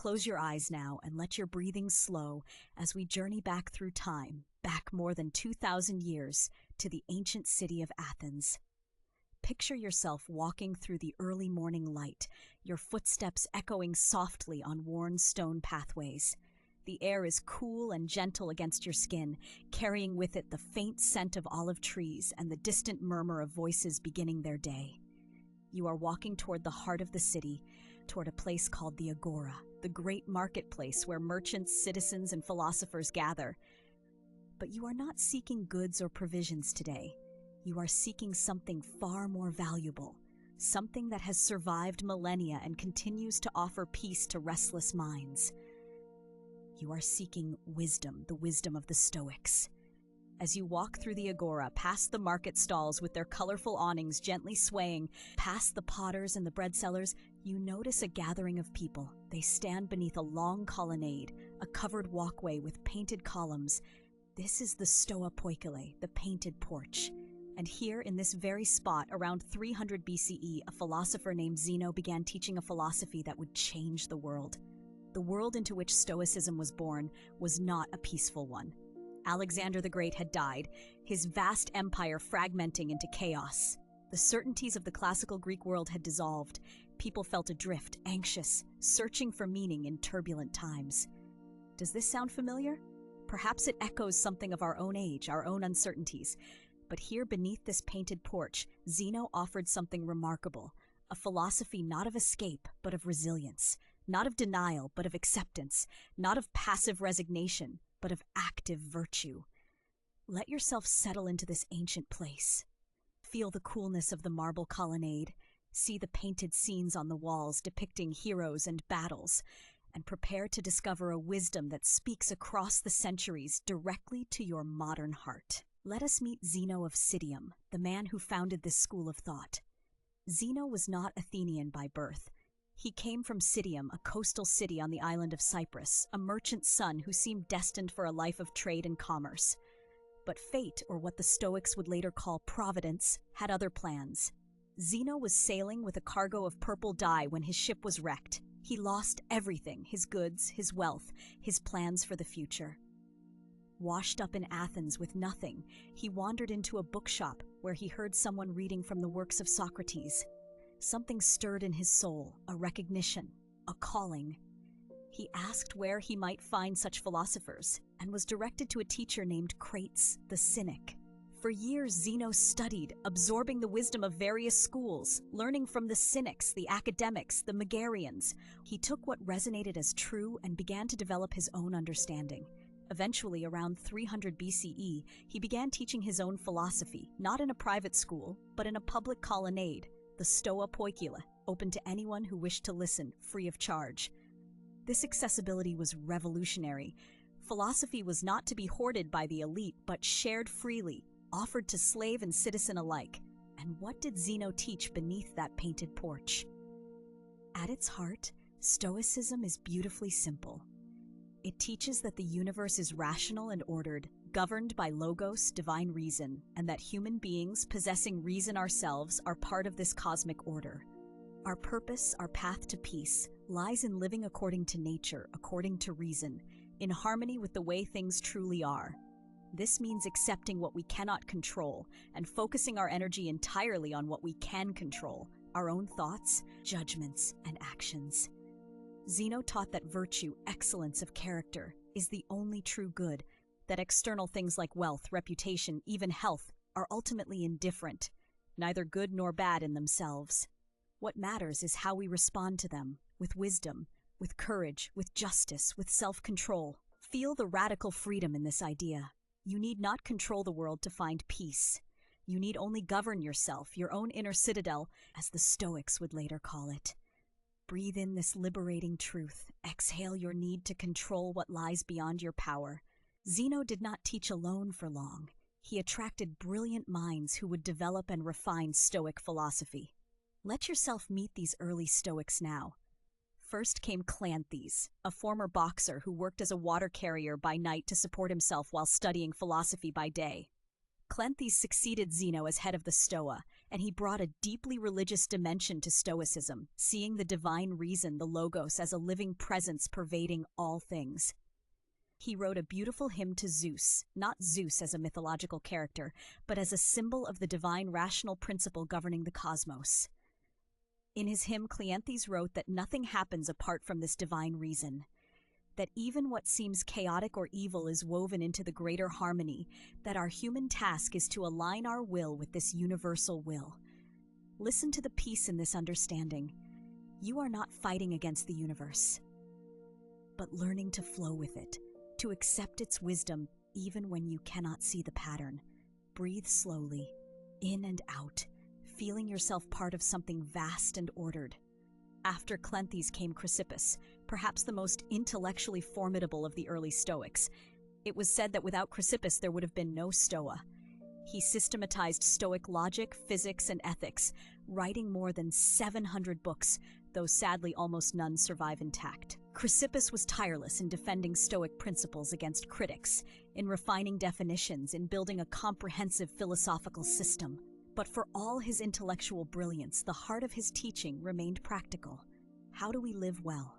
Close your eyes now and let your breathing slow as we journey back through time, back more than 2,000 years to the ancient city of Athens. Picture yourself walking through the early morning light, your footsteps echoing softly on worn stone pathways. The air is cool and gentle against your skin, carrying with it the faint scent of olive trees and the distant murmur of voices beginning their day. You are walking toward the heart of the city, toward a place called the Agora, the great marketplace where merchants, citizens, and philosophers gather. But you are not seeking goods or provisions today. You are seeking something far more valuable, something that has survived millennia and continues to offer peace to restless minds. You are seeking wisdom, the wisdom of the Stoics. As you walk through the Agora, past the market stalls with their colorful awnings gently swaying, past the potters and the bread sellers, you notice a gathering of people. They stand beneath a long colonnade, a covered walkway with painted columns. This is the Stoa Poikile, the painted porch. And here, in this very spot, around 300 BCE, a philosopher named Zeno began teaching a philosophy that would change the world. The world into which Stoicism was born was not a peaceful one. Alexander the Great had died, his vast empire fragmenting into chaos. The certainties of the classical Greek world had dissolved. People felt adrift, anxious, searching for meaning in turbulent times. Does this sound familiar? Perhaps it echoes something of our own age, our own uncertainties. But here beneath this painted porch, Zeno offered something remarkable, a philosophy not of escape, but of resilience, not of denial, but of acceptance, not of passive resignation, but of active virtue. Let yourself settle into this ancient place. Feel the coolness of the marble colonnade, see the painted scenes on the walls depicting heroes and battles, and prepare to discover a wisdom that speaks across the centuries directly to your modern heart. Let us meet Zeno of Citium, the man who founded this school of thought. Zeno was not Athenian by birth. He came from Citium, a coastal city on the island of Cyprus, a merchant's son who seemed destined for a life of trade and commerce. But fate, or what the Stoics would later call providence, had other plans. Zeno was sailing with a cargo of purple dye when his ship was wrecked. He lost everything, his goods, his wealth, his plans for the future. Washed up in Athens with nothing, he wandered into a bookshop where he heard someone reading from the works of Socrates. Something stirred in his soul, a recognition, a calling. He asked where he might find such philosophers, and was directed to a teacher named Crates, the Cynic. For years, Zeno studied, absorbing the wisdom of various schools, learning from the Cynics, the academics, the Megarians. He took what resonated as true and began to develop his own understanding. Eventually, around 300 BCE, he began teaching his own philosophy, not in a private school, but in a public colonnade, the Stoa Poikile, open to anyone who wished to listen, free of charge. This accessibility was revolutionary. Philosophy was not to be hoarded by the elite, but shared freely, offered to slave and citizen alike. And what did Zeno teach beneath that painted porch? At its heart, Stoicism is beautifully simple. It teaches that the universe is rational and ordered, governed by logos, divine reason, and that human beings possessing reason ourselves are part of this cosmic order. Our purpose, our path to peace, lies in living according to nature, according to reason, in harmony with the way things truly are. This means accepting what we cannot control and focusing our energy entirely on what we can control, our own thoughts, judgments, and actions. Zeno taught that virtue, excellence of character, is the only true good, that external things like wealth, reputation, even health, are ultimately indifferent, neither good nor bad in themselves. What matters is how we respond to them, with wisdom, with courage, with justice, with self-control. Feel the radical freedom in this idea. You need not control the world to find peace. You need only govern yourself, your own inner citadel, as the Stoics would later call it. Breathe in this liberating truth. Exhale your need to control what lies beyond your power. Zeno did not teach alone for long. He attracted brilliant minds who would develop and refine Stoic philosophy. Let yourself meet these early Stoics now. First came Cleanthes, a former boxer who worked as a water carrier by night to support himself while studying philosophy by day. Cleanthes succeeded Zeno as head of the Stoa, and he brought a deeply religious dimension to Stoicism, seeing the divine reason, the Logos, as a living presence pervading all things. He wrote a beautiful hymn to Zeus, not Zeus as a mythological character, but as a symbol of the divine rational principle governing the cosmos. In his hymn, Cleanthes wrote that nothing happens apart from this divine reason, that even what seems chaotic or evil is woven into the greater harmony, that our human task is to align our will with this universal will. Listen to the peace in this understanding. You are not fighting against the universe, but learning to flow with it, to accept its wisdom even when you cannot see the pattern. Breathe slowly, in and out, feeling yourself part of something vast and ordered. After Cleanthes came Chrysippus, perhaps the most intellectually formidable of the early Stoics. It was said that without Chrysippus there would have been no Stoa. He systematized Stoic logic, physics, and ethics, writing more than 700 books, though sadly almost none survive intact. Chrysippus was tireless in defending Stoic principles against critics, in refining definitions, in building a comprehensive philosophical system. But for all his intellectual brilliance, the heart of his teaching remained practical. How do we live well?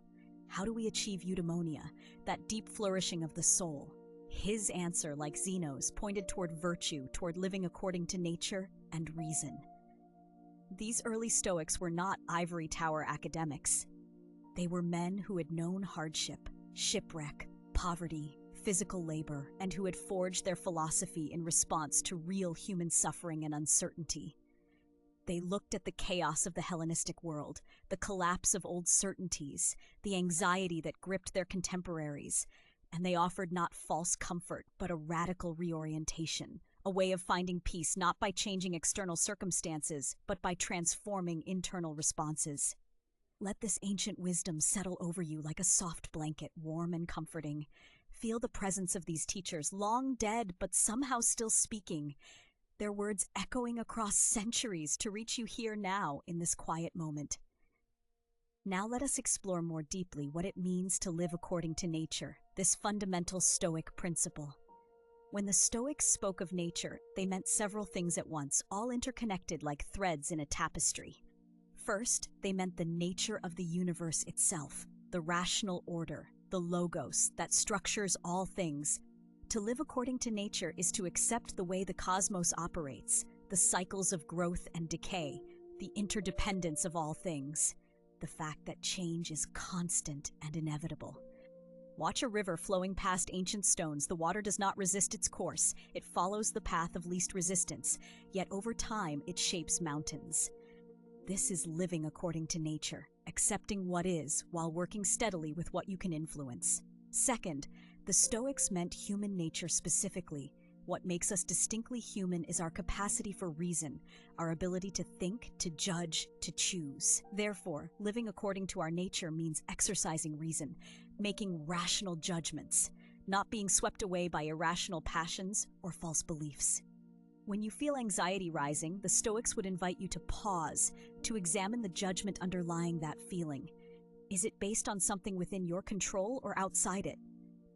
How do we achieve eudaimonia, that deep flourishing of the soul? His answer, like Zeno's, pointed toward virtue, toward living according to nature and reason. These early Stoics were not ivory tower academics. They were men who had known hardship, shipwreck, poverty, physical labor, and who had forged their philosophy in response to real human suffering and uncertainty. They looked at the chaos of the Hellenistic world, the collapse of old certainties, the anxiety that gripped their contemporaries, and they offered not false comfort, but a radical reorientation, a way of finding peace not by changing external circumstances, but by transforming internal responses. Let this ancient wisdom settle over you like a soft blanket, warm and comforting. Feel the presence of these teachers, long dead but somehow still speaking, their words echoing across centuries to reach you here now in this quiet moment. Now let us explore more deeply what it means to live according to nature, this fundamental Stoic principle. When the Stoics spoke of nature, they meant several things at once, all interconnected like threads in a tapestry. First, they meant the nature of the universe itself, the rational order, the logos that structures all things. To live according to nature is to accept the way the cosmos operates, the cycles of growth and decay, the interdependence of all things, the fact that change is constant and inevitable. Watch a river flowing past ancient stones. The water does not resist its course. It follows the path of least resistance, yet over time it shapes mountains. This is living according to nature, accepting what is while working steadily with what you can influence. Second, the Stoics meant human nature specifically. What makes us distinctly human is our capacity for reason, our ability to think, to judge, to choose. Therefore, living according to our nature means exercising reason, making rational judgments, not being swept away by irrational passions or false beliefs. When you feel anxiety rising, the Stoics would invite you to pause, to examine the judgment underlying that feeling. Is it based on something within your control or outside it?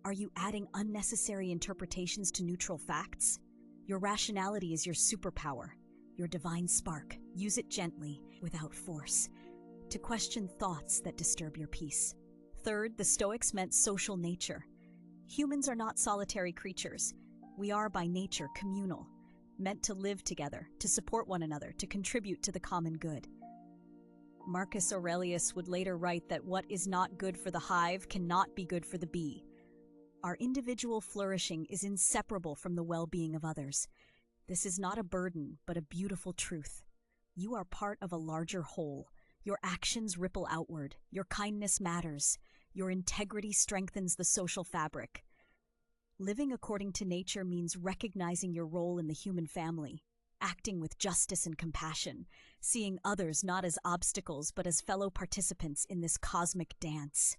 Are you adding unnecessary interpretations to neutral facts? Your rationality is your superpower, your divine spark. Use it gently, without force, to question thoughts that disturb your peace. Third, the Stoics meant social nature. Humans are not solitary creatures. We are by nature communal, meant to live together, to support one another, to contribute to the common good. Marcus Aurelius would later write that what is not good for the hive cannot be good for the bee. Our individual flourishing is inseparable from the well-being of others. This is not a burden, but a beautiful truth. You are part of a larger whole. Your actions ripple outward. Your kindness matters. Your integrity strengthens the social fabric. Living according to nature means recognizing your role in the human family, acting with justice and compassion, seeing others not as obstacles but as fellow participants in this cosmic dance.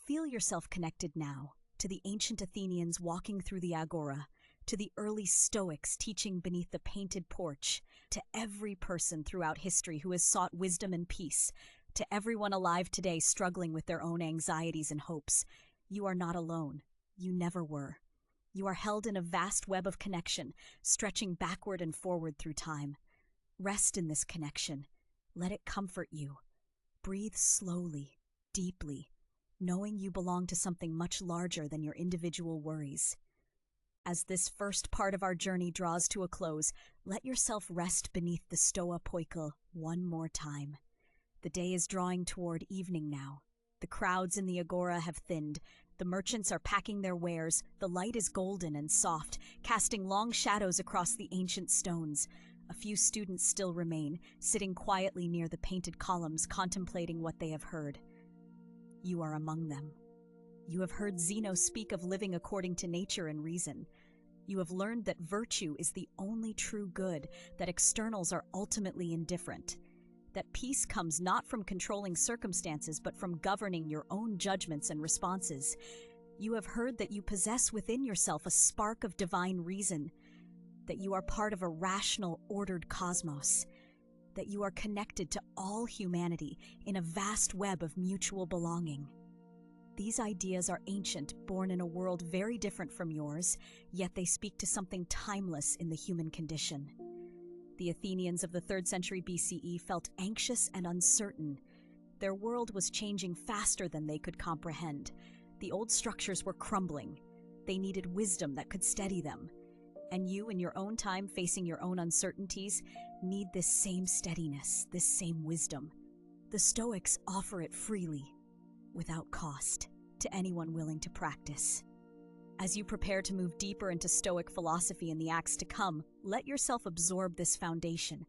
Feel yourself connected now to the ancient Athenians walking through the agora, to the early Stoics teaching beneath the painted porch, to every person throughout history who has sought wisdom and peace, to everyone alive today struggling with their own anxieties and hopes. You are not alone. You never were. You are held in a vast web of connection, stretching backward and forward through time. Rest in this connection. Let it comfort you. Breathe slowly, deeply, knowing you belong to something much larger than your individual worries. As this first part of our journey draws to a close, let yourself rest beneath the stoa poikil one more time. The day is drawing toward evening now. The crowds in the agora have thinned. The merchants are packing their wares. The light is golden and soft, casting long shadows across the ancient stones. A few students still remain, sitting quietly near the painted columns, contemplating what they have heard. You are among them. You have heard Zeno speak of living according to nature and reason. You have learned that virtue is the only true good, that externals are ultimately indifferent, that peace comes not from controlling circumstances but from governing your own judgments and responses. You have heard that you possess within yourself a spark of divine reason, that you are part of a rational, ordered cosmos, that you are connected to all humanity in a vast web of mutual belonging. These ideas are ancient, born in a world very different from yours, yet they speak to something timeless in the human condition. The Athenians of the 3rd century BCE felt anxious and uncertain. Their world was changing faster than they could comprehend. The old structures were crumbling. They needed wisdom that could steady them. And you, in your own time, facing your own uncertainties, need this same steadiness, this same wisdom. The Stoics offer it freely, without cost, to anyone willing to practice. As you prepare to move deeper into Stoic philosophy in the acts to come, let yourself absorb this foundation.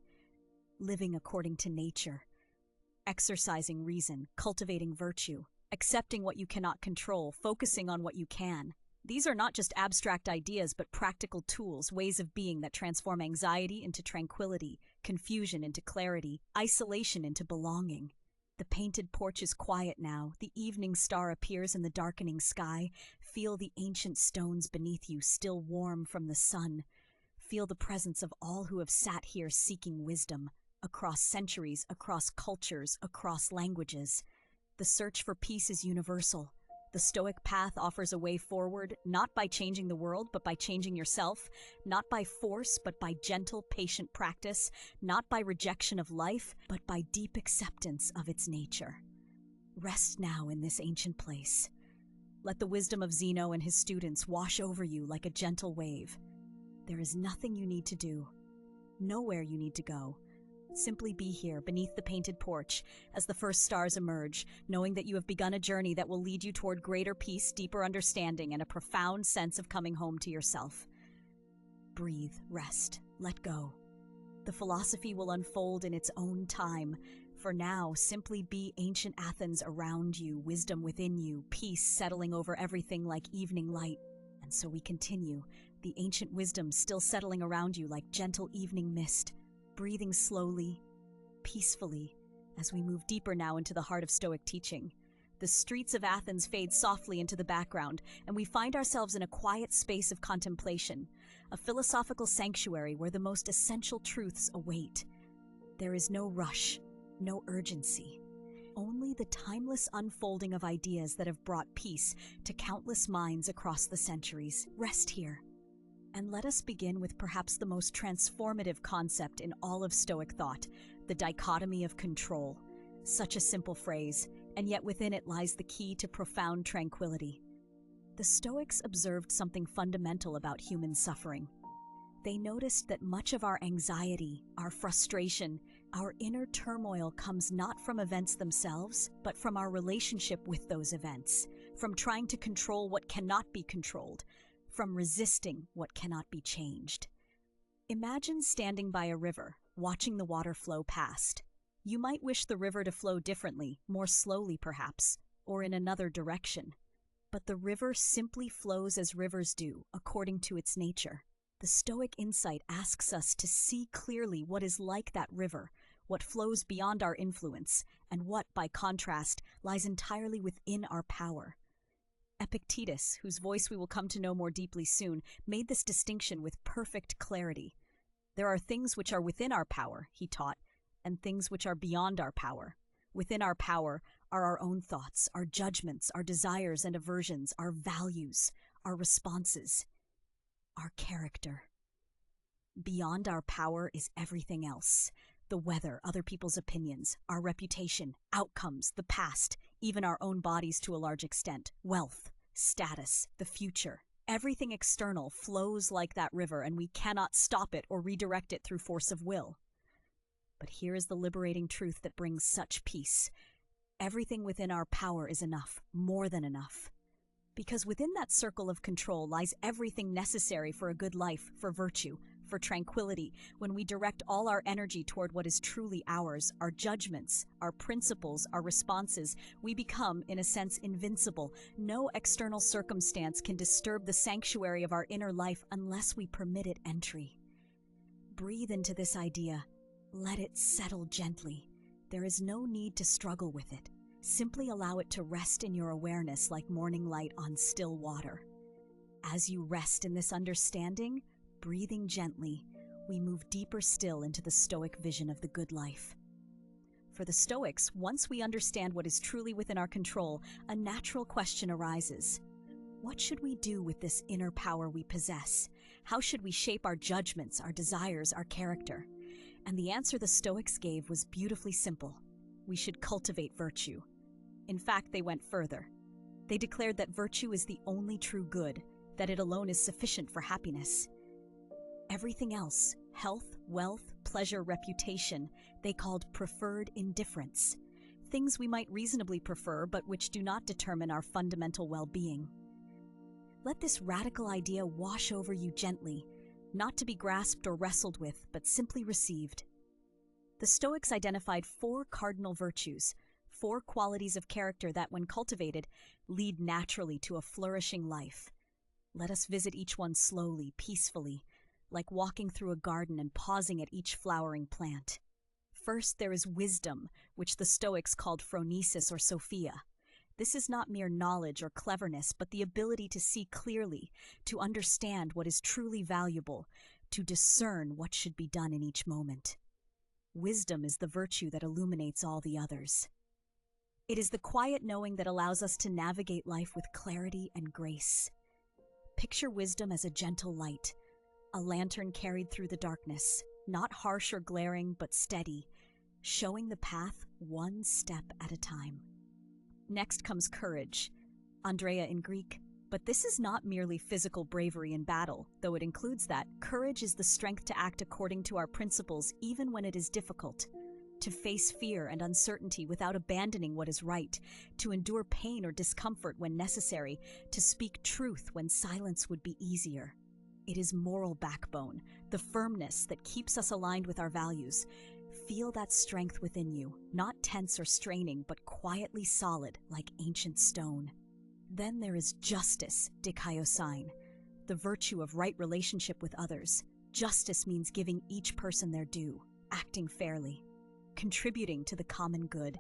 Living according to nature, exercising reason, cultivating virtue, accepting what you cannot control, focusing on what you can. These are not just abstract ideas, but practical tools, ways of being that transform anxiety into tranquility, confusion into clarity, isolation into belonging. The painted porch is quiet now. The evening star appears in the darkening sky. Feel the ancient stones beneath you, still warm from the sun. Feel the presence of all who have sat here seeking wisdom, across centuries, across cultures, across languages. The search for peace is universal. The Stoic path offers a way forward, not by changing the world, but by changing yourself, not by force, but by gentle, patient practice, not by rejection of life, but by deep acceptance of its nature. Rest now in this ancient place. Let the wisdom of Zeno and his students wash over you like a gentle wave. There is nothing you need to do, nowhere you need to go. Simply be here beneath the painted porch as the first stars emerge, knowing that you have begun a journey that will lead you toward greater peace, deeper understanding, and a profound sense of coming home to yourself. Breathe, rest, let go. The philosophy will unfold in its own time. For now, simply be ancient Athens around you, wisdom within you, peace settling over everything like evening light. And so we continue, the ancient wisdom still settling around you like gentle evening mist, breathing slowly, peacefully, as we move deeper now into the heart of Stoic teaching. The streets of Athens fade softly into the background, and we find ourselves in a quiet space of contemplation, a philosophical sanctuary where the most essential truths await. There is no rush, no urgency, only the timeless unfolding of ideas that have brought peace to countless minds across the centuries. Rest here. And let us begin with perhaps the most transformative concept in all of Stoic thought, the dichotomy of control. Such a simple phrase, and yet within it lies the key to profound tranquility. The Stoics observed something fundamental about human suffering. They noticed that much of our anxiety, our frustration, our inner turmoil comes not from events themselves, but from our relationship with those events, from trying to control what cannot be controlled, from resisting what cannot be changed. Imagine standing by a river, watching the water flow past. You might wish the river to flow differently, more slowly perhaps, or in another direction. But the river simply flows as rivers do, according to its nature. The Stoic insight asks us to see clearly what is like that river, what flows beyond our influence, and what, by contrast, lies entirely within our power. Epictetus, whose voice we will come to know more deeply soon, made this distinction with perfect clarity. There are things which are within our power, he taught, and things which are beyond our power. Within our power are our own thoughts, our judgments, our desires and aversions, our values, our responses. our character. Beyond our power is everything else. The weather, other people's opinions, our reputation, outcomes, the past, even our own bodies to a large extent, wealth, status, the future. Everything external flows like that river, and we cannot stop it or redirect it through force of will. But here is the liberating truth that brings such peace. Everything within our power is enough, more than enough. Because within that circle of control lies everything necessary for a good life, for virtue, for tranquility, when we direct all our energy toward what is truly ours, our judgments, our principles, our responses, we become, in a sense, invincible. No external circumstance can disturb the sanctuary of our inner life unless we permit it entry. Breathe into this idea. Let it settle gently. There is no need to struggle with it. Simply allow it to rest in your awareness like morning light on still water. As you rest in this understanding, breathing gently, we move deeper still into the Stoic vision of the good life. For the Stoics, once we understand what is truly within our control, a natural question arises. What should we do with this inner power we possess? How should we shape our judgments, our desires, our character? And the answer the Stoics gave was beautifully simple. We should cultivate virtue. In fact, they went further. They declared that virtue is the only true good, that it alone is sufficient for happiness. Everything else, health, wealth, pleasure, reputation, they called preferred indifference. Things we might reasonably prefer, but which do not determine our fundamental well-being. Let this radical idea wash over you gently, not to be grasped or wrestled with, but simply received. The Stoics identified 4 cardinal virtues, 4 qualities of character that, when cultivated, lead naturally to a flourishing life. Let us visit each one slowly, peacefully, like walking through a garden and pausing at each flowering plant. First, there is wisdom, which the Stoics called phronesis or sophia. This is not mere knowledge or cleverness, but the ability to see clearly, to understand what is truly valuable, to discern what should be done in each moment. Wisdom is the virtue that illuminates all the others. It is the quiet knowing that allows us to navigate life with clarity and grace. Picture wisdom as a gentle light, a lantern carried through the darkness, not harsh or glaring, but steady, showing the path one step at a time. Next comes courage, Andrea in Greek, but this is not merely physical bravery in battle, though it includes that. Courage is the strength to act according to our principles even when it is difficult, to face fear and uncertainty without abandoning what is right, to endure pain or discomfort when necessary, to speak truth when silence would be easier. It is moral backbone, the firmness that keeps us aligned with our values. Feel that strength within you, not tense or straining, but quietly solid like ancient stone. Then there is justice, Dichotomy, the virtue of right relationship with others. Justice means giving each person their due, acting fairly, contributing to the common good,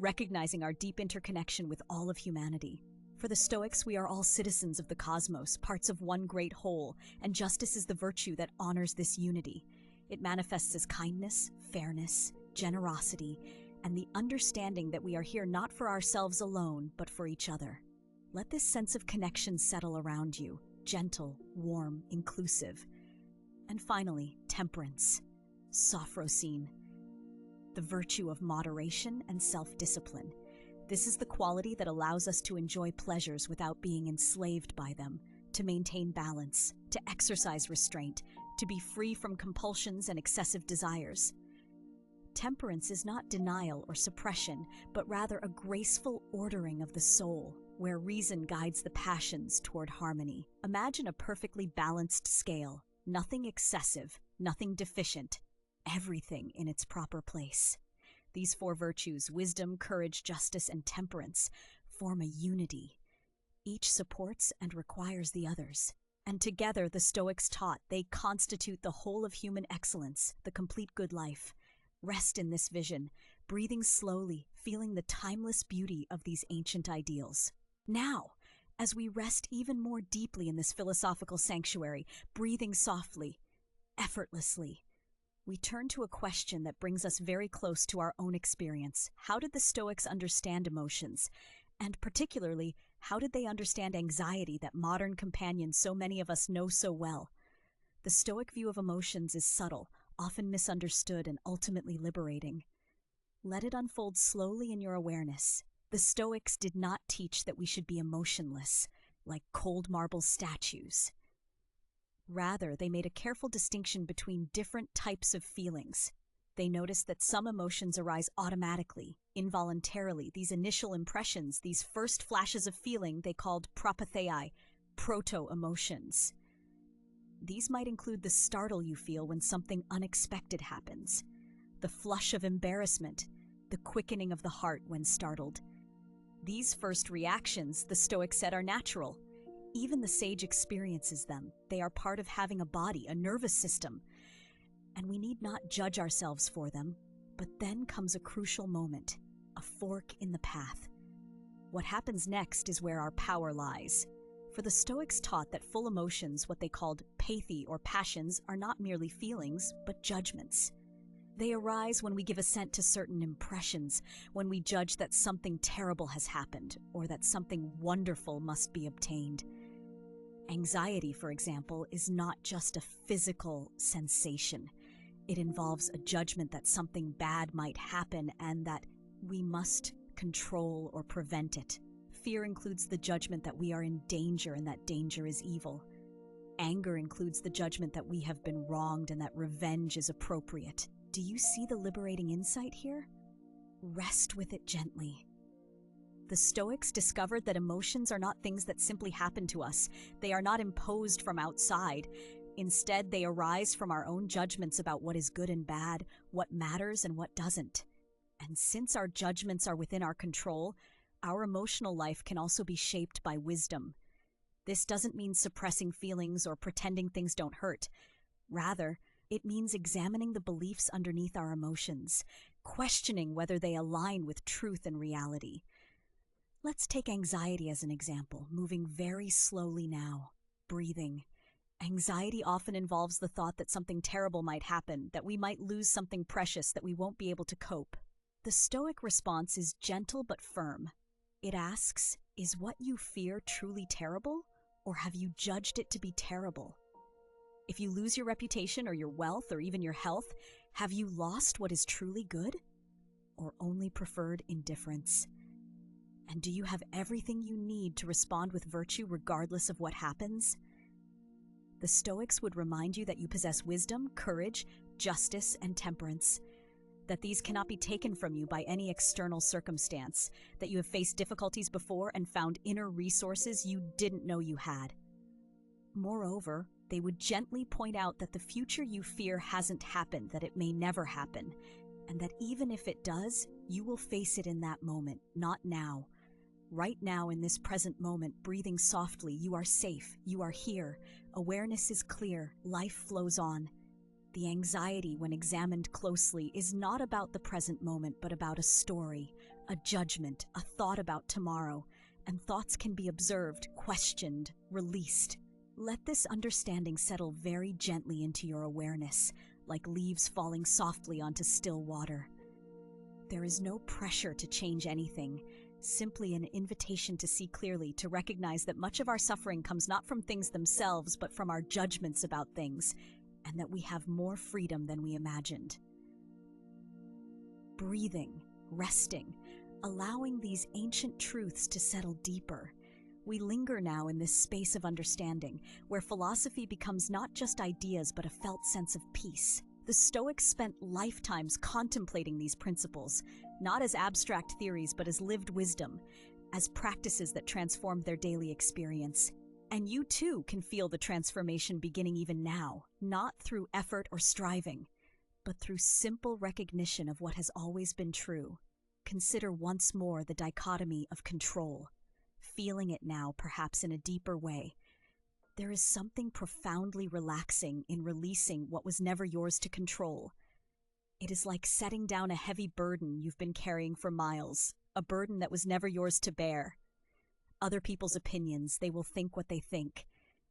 recognizing our deep interconnection with all of humanity. For the Stoics, we are all citizens of the cosmos, parts of one great whole, and justice is the virtue that honors this unity. It manifests as kindness, fairness, generosity, and the understanding that we are here not for ourselves alone, but for each other. Let this sense of connection settle around you, gentle, warm, inclusive. And finally, temperance, sophrosyne, the virtue of moderation and self-discipline. This is the quality that allows us to enjoy pleasures without being enslaved by them, to maintain balance, to exercise restraint, to be free from compulsions and excessive desires. Temperance is not denial or suppression, but rather a graceful ordering of the soul, where reason guides the passions toward harmony. Imagine a perfectly balanced scale, nothing excessive, nothing deficient, everything in its proper place. These 4 virtues, wisdom, courage, justice, and temperance, form a unity. Each supports and requires the others. And together, the Stoics taught, they constitute the whole of human excellence, the complete good life. Rest in this vision, breathing slowly, feeling the timeless beauty of these ancient ideals. Now, as we rest even more deeply in this philosophical sanctuary, breathing softly, effortlessly, we turn to a question that brings us very close to our own experience. How did the Stoics understand emotions? And particularly, how did they understand anxiety that modern companions so many of us know so well? The Stoic view of emotions is subtle, often misunderstood, and ultimately liberating. Let it unfold slowly in your awareness. The Stoics did not teach that we should be emotionless, like cold marble statues. Rather, they made a careful distinction between different types of feelings. They noticed that some emotions arise automatically, involuntarily. These initial impressions, these first flashes of feeling, they called propathei, proto-emotions. These might include the startle you feel when something unexpected happens, the flush of embarrassment, the quickening of the heart when startled. These first reactions, the Stoics said, are natural. Even the sage experiences them. They are part of having a body, a nervous system. And we need not judge ourselves for them. But then comes a crucial moment, a fork in the path. What happens next is where our power lies. For the Stoics taught that full emotions, what they called pathy or passions, are not merely feelings, but judgments. They arise when we give assent to certain impressions, when we judge that something terrible has happened, or that something wonderful must be obtained. Anxiety, for example, is not just a physical sensation. It involves a judgment that something bad might happen and that we must control or prevent it. Fear includes the judgment that we are in danger and that danger is evil. Anger includes the judgment that we have been wronged and that revenge is appropriate. Do you see the liberating insight here? Rest with it gently. The Stoics discovered that emotions are not things that simply happen to us. They are not imposed from outside. Instead, they arise from our own judgments about what is good and bad, what matters and what doesn't. And since our judgments are within our control, our emotional life can also be shaped by wisdom. This doesn't mean suppressing feelings or pretending things don't hurt. Rather, it means examining the beliefs underneath our emotions, questioning whether they align with truth and reality. Let's take anxiety as an example, moving very slowly now, breathing. Anxiety often involves the thought that something terrible might happen, that we might lose something precious, that we won't be able to cope. The Stoic response is gentle but firm. It asks, is what you fear truly terrible, or have you judged it to be terrible? If you lose your reputation or your wealth or even your health, have you lost what is truly good, or only preferred indifference? And do you have everything you need to respond with virtue regardless of what happens? The Stoics would remind you that you possess wisdom, courage, justice, and temperance, that these cannot be taken from you by any external circumstance, that you have faced difficulties before and found inner resources you didn't know you had. Moreover, they would gently point out that the future you fear hasn't happened, that it may never happen, and that even if it does, you will face it in that moment, not now. Right now, in this present moment, breathing softly, you are safe, you are here, awareness is clear, life flows on. The anxiety, when examined closely, is not about the present moment, but about a story, a judgment, a thought about tomorrow, and thoughts can be observed, questioned, released. Let this understanding settle very gently into your awareness, like leaves falling softly onto still water. There is no pressure to change anything, simply an invitation to see clearly, to recognize that much of our suffering comes not from things themselves, but from our judgments about things, and that we have more freedom than we imagined. Breathing, resting, allowing these ancient truths to settle deeper. We linger now in this space of understanding, where philosophy becomes not just ideas but a felt sense of peace. The Stoics spent lifetimes contemplating these principles, not as abstract theories but as lived wisdom, as practices that transformed their daily experience. And you too can feel the transformation beginning even now, not through effort or striving, but through simple recognition of what has always been true. Consider once more the dichotomy of control, feeling it now perhaps in a deeper way. There is something profoundly relaxing in releasing what was never yours to control. It is like setting down a heavy burden you've been carrying for miles, a burden that was never yours to bear. Other people's opinions, they will think what they think.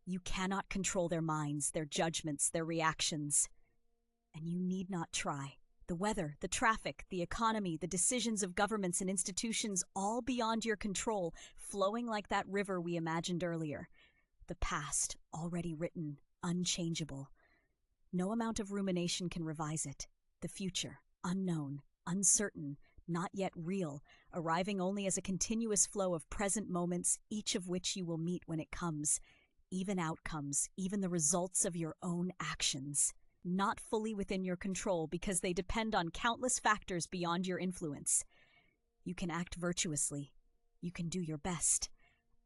You cannot control their minds, their judgments, their reactions. And you need not try. The weather, the traffic, the economy, the decisions of governments and institutions, all beyond your control, flowing like that river we imagined earlier. The past, already written, unchangeable. No amount of rumination can revise it. The future, unknown, uncertain, not yet real, arriving only as a continuous flow of present moments, each of which you will meet when it comes. Even outcomes, even the results of your own actions. Not fully within your control because they depend on countless factors beyond your influence. You can act virtuously. You can do your best.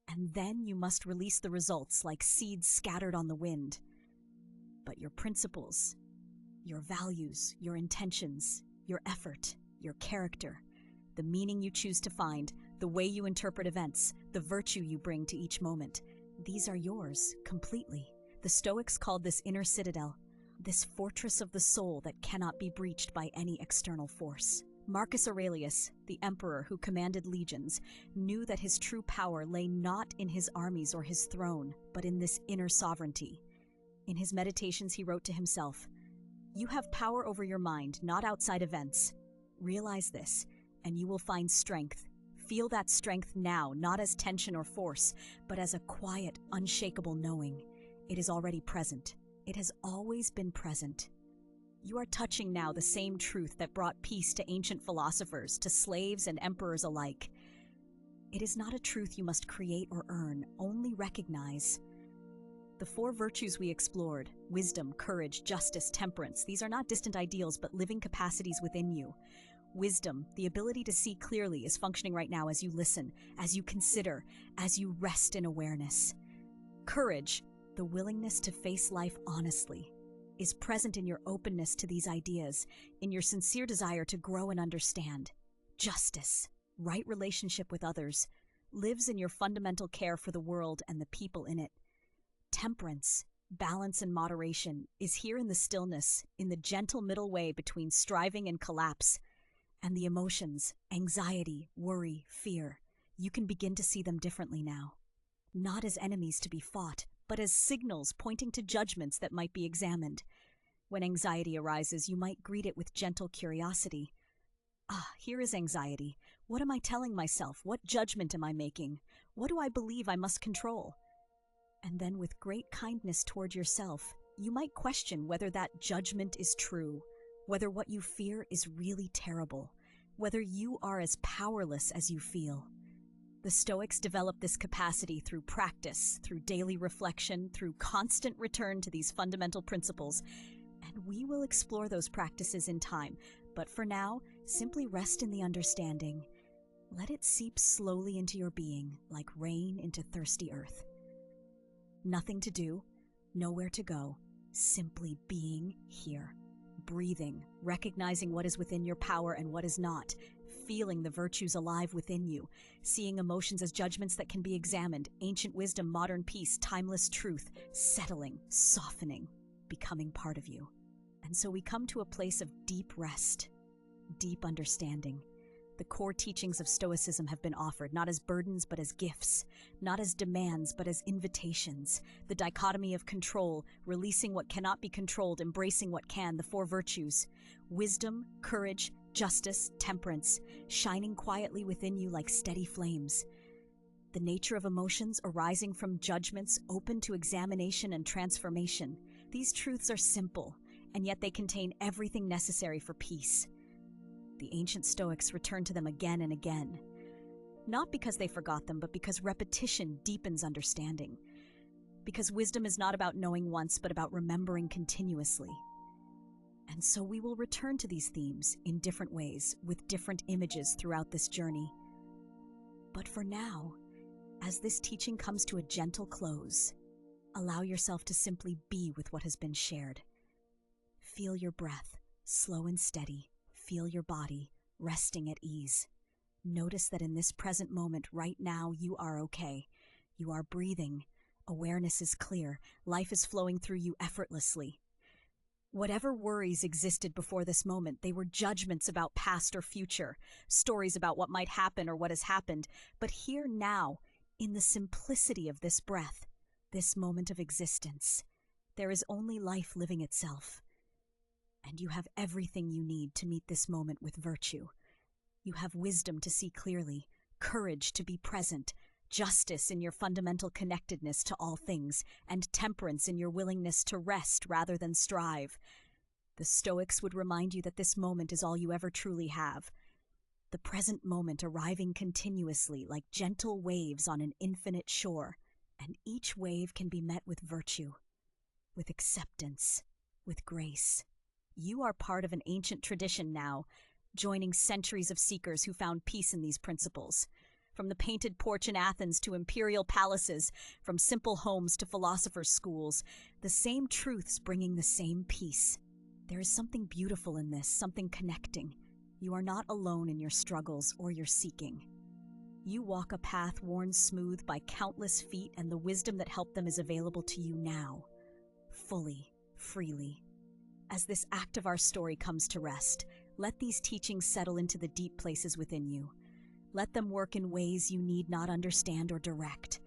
And then you must release the results like seeds scattered on the wind. But your principles, your values, your intentions, your effort, your character, the meaning you choose to find, the way you interpret events, the virtue you bring to each moment, these are yours completely. The Stoics called this inner citadel, this fortress of the soul that cannot be breached by any external force. Marcus Aurelius, the emperor who commanded legions, knew that his true power lay not in his armies or his throne, but in this inner sovereignty. In his meditations, he wrote to himself, "You have power over your mind, not outside events. Realize this, and you will find strength. Feel that strength now, not as tension or force, but as a quiet, unshakable knowing. It is already present. It has always been present. You are touching now the same truth that brought peace to ancient philosophers, to slaves and emperors alike. It is not a truth you must create or earn, only recognize. The four virtues we explored, wisdom, courage, justice, temperance, these are not distant ideals but living capacities within you. Wisdom, the ability to see clearly, is functioning right now as you listen, as you consider, as you rest in awareness. Courage, the willingness to face life honestly, is present in your openness to these ideas, in your sincere desire to grow and understand. Justice, right relationship with others, lives in your fundamental care for the world and the people in it. Temperance, balance and moderation, is here in the stillness, in the gentle middle way between striving and collapse. And the emotions, anxiety, worry, fear, you can begin to see them differently now. Not as enemies to be fought, but as signals pointing to judgments that might be examined. When anxiety arises, you might greet it with gentle curiosity. Here is anxiety. What am I telling myself? What judgment am I making? What do I believe I must control? And then with great kindness toward yourself, you might question whether that judgment is true, whether what you fear is really terrible, whether you are as powerless as you feel. The Stoics developed this capacity through practice, through daily reflection, through constant return to these fundamental principles, and we will explore those practices in time. But for now, simply rest in the understanding. Let it seep slowly into your being, like rain into thirsty earth. Nothing to do, nowhere to go, simply being here. Breathing, recognizing what is within your power and what is not, feeling the virtues alive within you, seeing emotions as judgments that can be examined, ancient wisdom, modern peace, timeless truth, settling, softening, becoming part of you. And so we come to a place of deep rest, deep understanding. The core teachings of Stoicism have been offered, not as burdens but as gifts, not as demands but as invitations. The dichotomy of control, releasing what cannot be controlled, embracing what can, the four virtues. Wisdom, courage, justice, temperance, shining quietly within you like steady flames. The nature of emotions arising from judgments open to examination and transformation. These truths are simple, and yet they contain everything necessary for peace. The ancient Stoics returned to them again and again, not because they forgot them, but because repetition deepens understanding. Because wisdom is not about knowing once, but about remembering continuously. And so we will return to these themes in different ways, with different images throughout this journey. But for now, as this teaching comes to a gentle close, allow yourself to simply be with what has been shared. Feel your breath, slow and steady. Feel your body, resting at ease. Notice that in this present moment, right now, you are okay. You are breathing. Awareness is clear. Life is flowing through you effortlessly. Whatever worries existed before this moment, they were judgments about past or future, stories about what might happen or what has happened. But here now, in the simplicity of this breath, this moment of existence, there is only life living itself. And you have everything you need to meet this moment with virtue. You have wisdom to see clearly, courage to be present, justice in your fundamental connectedness to all things, and temperance in your willingness to rest rather than strive. The Stoics would remind you that this moment is all you ever truly have. The present moment arriving continuously like gentle waves on an infinite shore, and each wave can be met with virtue, with acceptance, with grace. You are part of an ancient tradition now, joining centuries of seekers who found peace in these principles. From the painted porch in Athens to imperial palaces, from simple homes to philosophers' schools, the same truths bringing the same peace. There is something beautiful in this, something connecting. You are not alone in your struggles or your seeking. You walk a path worn smooth by countless feet, and the wisdom that helped them is available to you now, fully, freely. As this act of our story comes to rest, let these teachings settle into the deep places within you. Let them work in ways you need not understand or direct.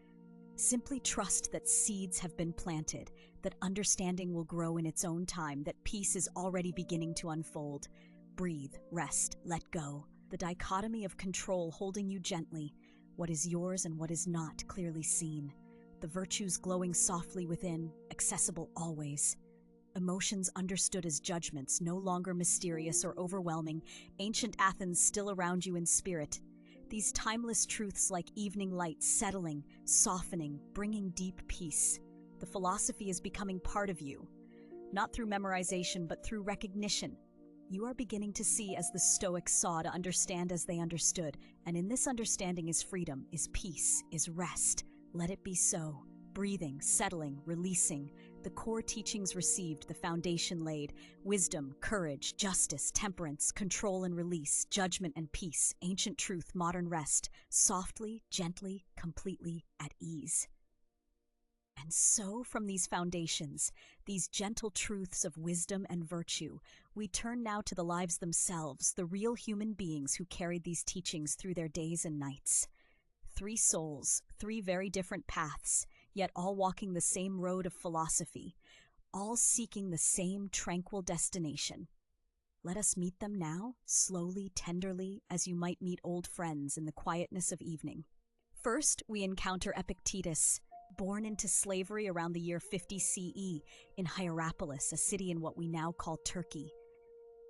Simply trust that seeds have been planted, that understanding will grow in its own time, that peace is already beginning to unfold. Breathe, rest, let go. The dichotomy of control holding you gently, what is yours and what is not clearly seen. The virtues glowing softly within, accessible always. Emotions understood as judgments, no longer mysterious or overwhelming. Ancient Athens still around you in spirit. These timeless truths like evening light settling, softening, bringing deep peace. The philosophy is becoming part of you, not through memorization, but through recognition. You are beginning to see as the Stoics saw, to understand as they understood. And in this understanding is freedom, is peace, is rest. Let it be so. Breathing, settling, releasing. The core teachings received, the foundation laid. Wisdom, courage, justice, temperance, control and release, judgment and peace, ancient truth, modern rest. Softly, gently, completely at ease. And so, from these foundations, these gentle truths of wisdom and virtue, we turn now to the lives themselves, the real human beings who carried these teachings through their days and nights. 3 souls, 3 very different paths, yet all walking the same road of philosophy, all seeking the same tranquil destination. Let us meet them now, slowly, tenderly, as you might meet old friends in the quietness of evening. First, we encounter Epictetus, born into slavery around the year 50 CE in Hierapolis, a city in what we now call Turkey.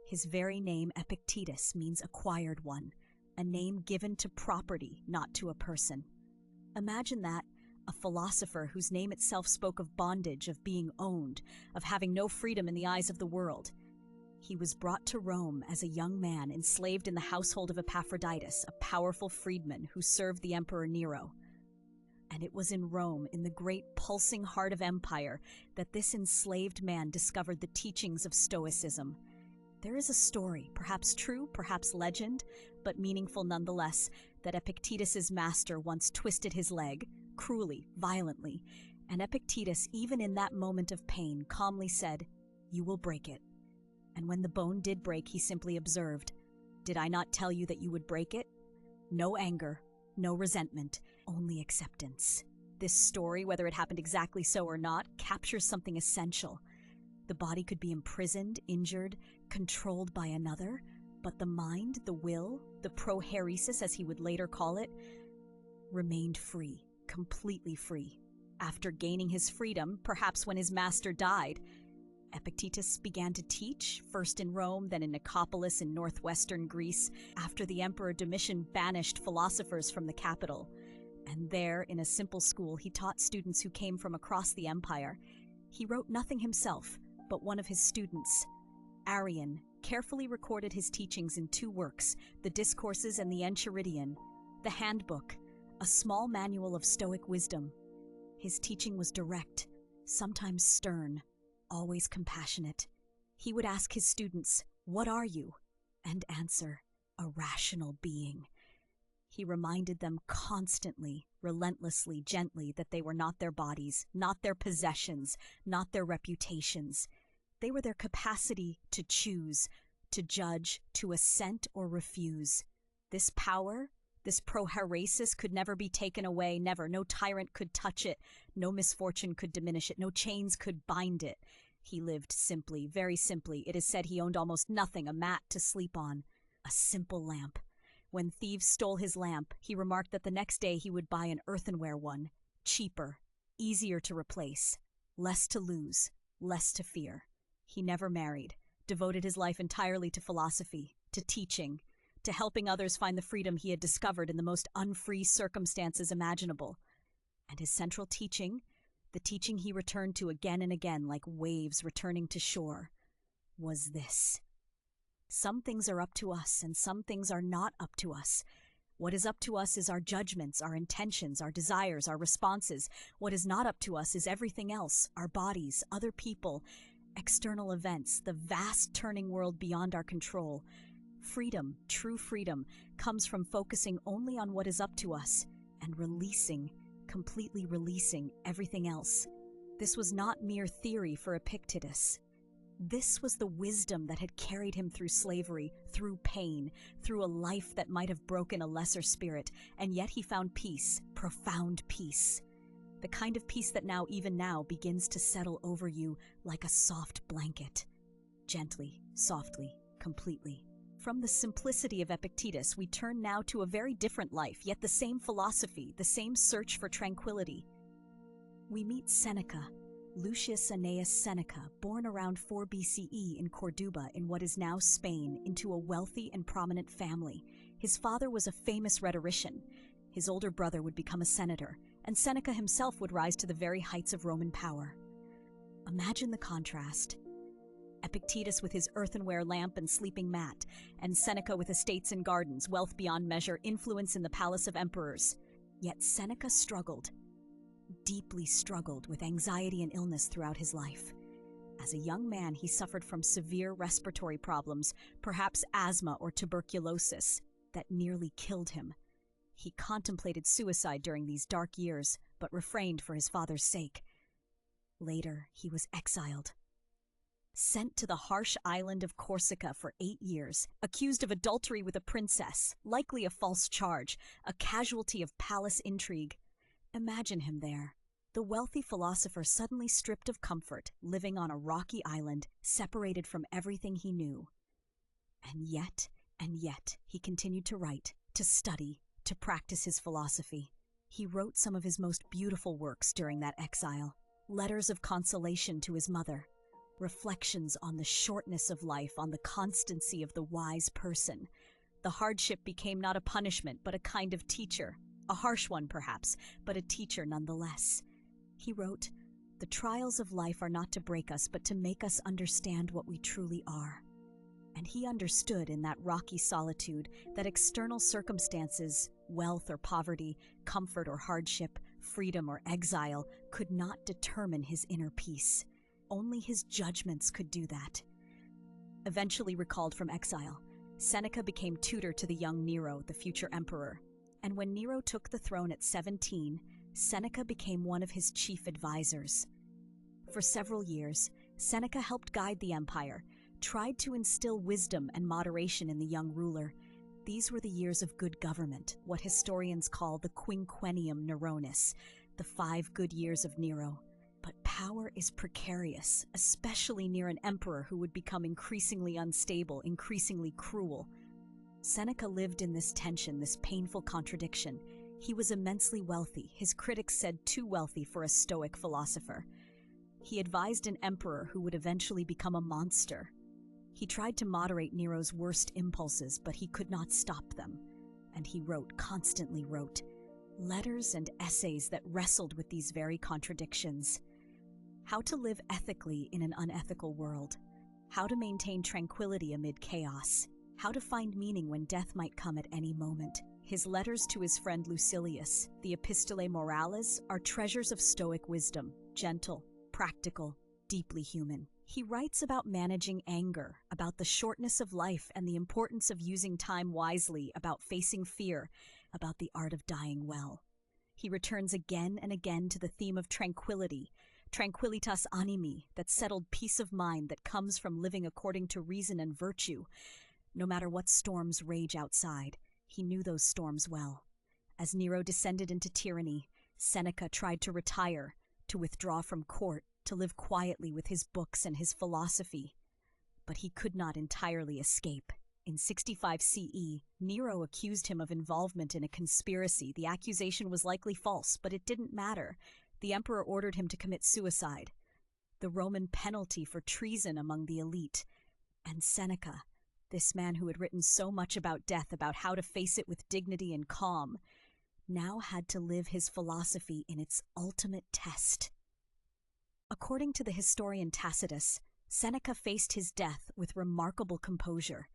His very name, Epictetus, means acquired one, a name given to property, not to a person. Imagine that, a philosopher whose name itself spoke of bondage, of being owned, of having no freedom in the eyes of the world. He was brought to Rome as a young man, enslaved in the household of Epaphroditus, a powerful freedman who served the Emperor Nero. And it was in Rome, in the great pulsing heart of empire, that this enslaved man discovered the teachings of Stoicism. There is a story, perhaps true, perhaps legend, but meaningful nonetheless, that Epictetus's master once twisted his leg, cruelly, violently, and Epictetus, even in that moment of pain, calmly said, "You will break it." And when the bone did break, he simply observed, "Did I not tell you that you would break it?" No anger, no resentment, only acceptance. This story, whether it happened exactly so or not, captures something essential. The body could be imprisoned, injured, controlled by another, but the mind, the will, the prohairesis as he would later call it, remained free, completely free. After gaining his freedom, perhaps when his master died, Epictetus began to teach, first in Rome, then in Nicopolis in northwestern Greece, after the Emperor Domitian banished philosophers from the capital. And there, in a simple school, he taught students who came from across the empire. He wrote nothing himself, but one of his students, Arrian, carefully recorded his teachings in 2 works, the Discourses and the Enchiridion, the Handbook, a small manual of Stoic wisdom. His teaching was direct, sometimes stern, always compassionate. He would ask his students, "What are you?" and answer, "A rational being." He reminded them constantly, relentlessly, gently that they were not their bodies, not their possessions, not their reputations. They were their capacity to choose, to judge, to assent or refuse. This power, this prohairesis could never be taken away, never. No tyrant could touch it, no misfortune could diminish it, no chains could bind it. He lived simply, very simply. It is said he owned almost nothing, a mat to sleep on, a simple lamp. When thieves stole his lamp, he remarked that the next day he would buy an earthenware one, cheaper, easier to replace, less to lose, less to fear. He never married, devoted his life entirely to philosophy, to teaching, to helping others find the freedom he had discovered in the most unfree circumstances imaginable. And his central teaching, the teaching he returned to again and again like waves returning to shore, was this: some things are up to us and some things are not up to us. What is up to us is our judgments, our intentions, our desires, our responses. What is not up to us is everything else, our bodies, other people, external events, the vast turning world beyond our control. Freedom, true freedom, comes from focusing only on what is up to us and releasing, completely releasing everything else. This was not mere theory for Epictetus. This was the wisdom that had carried him through slavery, through pain, through a life that might have broken a lesser spirit, and yet he found peace, profound peace. The kind of peace that even now, begins to settle over you like a soft blanket. Gently, softly, completely. From the simplicity of Epictetus, we turn now to a very different life, yet the same philosophy, the same search for tranquility. We meet Seneca, Lucius Annaeus Seneca, born around 4 BCE in Corduba in what is now Spain, into a wealthy and prominent family. His father was a famous rhetorician. His older brother would become a senator, and Seneca himself would rise to the very heights of Roman power. Imagine the contrast. Epictetus with his earthenware lamp and sleeping mat, and Seneca with estates and gardens, wealth beyond measure, influence in the palace of emperors. Yet Seneca struggled, deeply struggled with anxiety and illness throughout his life. As a young man, he suffered from severe respiratory problems, perhaps asthma or tuberculosis, that nearly killed him. He contemplated suicide during these dark years, but refrained for his father's sake. Later, he was exiled, sent to the harsh island of Corsica for 8 years, accused of adultery with a princess, likely a false charge, a casualty of palace intrigue. Imagine him there, the wealthy philosopher suddenly stripped of comfort, living on a rocky island, separated from everything he knew. And yet, he continued to write, to study, to practice his philosophy. He wrote some of his most beautiful works during that exile: letters of consolation to his mother, reflections on the shortness of life, on the constancy of the wise person. The hardship became not a punishment, but a kind of teacher. A harsh one, perhaps, but a teacher nonetheless. He wrote, "The trials of life are not to break us, but to make us understand what we truly are." And he understood in that rocky solitude that external circumstances, wealth or poverty, comfort or hardship, freedom or exile, could not determine his inner peace. Only his judgments could do that. Eventually recalled from exile, Seneca became tutor to the young Nero, the future emperor. And when Nero took the throne at 17, Seneca became one of his chief advisors. For several years, Seneca helped guide the empire, tried to instill wisdom and moderation in the young ruler. These were the years of good government, what historians call the quinquennium Neronis, the 5 good years of Nero. But power is precarious, especially near an emperor who would become increasingly unstable, increasingly cruel. Seneca lived in this tension, this painful contradiction. He was immensely wealthy, his critics said too wealthy for a Stoic philosopher. He advised an emperor who would eventually become a monster. He tried to moderate Nero's worst impulses, but he could not stop them. And he wrote, constantly wrote, letters and essays that wrestled with these very contradictions. How to live ethically in an unethical world. How to maintain tranquility amid chaos. How to find meaning when death might come at any moment. His letters to his friend Lucilius, the Epistolae Morales, are treasures of Stoic wisdom, gentle, practical, deeply human. He writes about managing anger, about the shortness of life and the importance of using time wisely, about facing fear, about the art of dying well. He returns again and again to the theme of tranquility, tranquillitas animi, that settled peace of mind that comes from living according to reason and virtue. No matter what storms rage outside, he knew those storms well. As Nero descended into tyranny, Seneca tried to retire, to withdraw from court, to live quietly with his books and his philosophy. But he could not entirely escape. In 65 CE, Nero accused him of involvement in a conspiracy. The accusation was likely false, but it didn't matter. The emperor ordered him to commit suicide, the Roman penalty for treason among the elite. And Seneca, this man who had written so much about death, about how to face it with dignity and calm, now had to live his philosophy in its ultimate test. According to the historian Tacitus, Seneca faced his death with remarkable composure.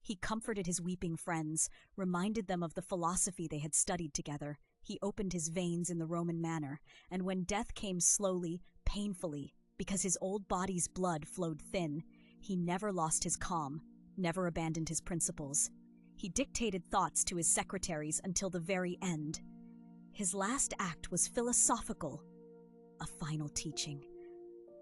He comforted his weeping friends, reminded them of the philosophy they had studied together. He opened his veins in the Roman manner, and when death came slowly, painfully, because his old body's blood flowed thin, he never lost his calm, never abandoned his principles. He dictated thoughts to his secretaries until the very end. His last act was philosophical, a final teaching.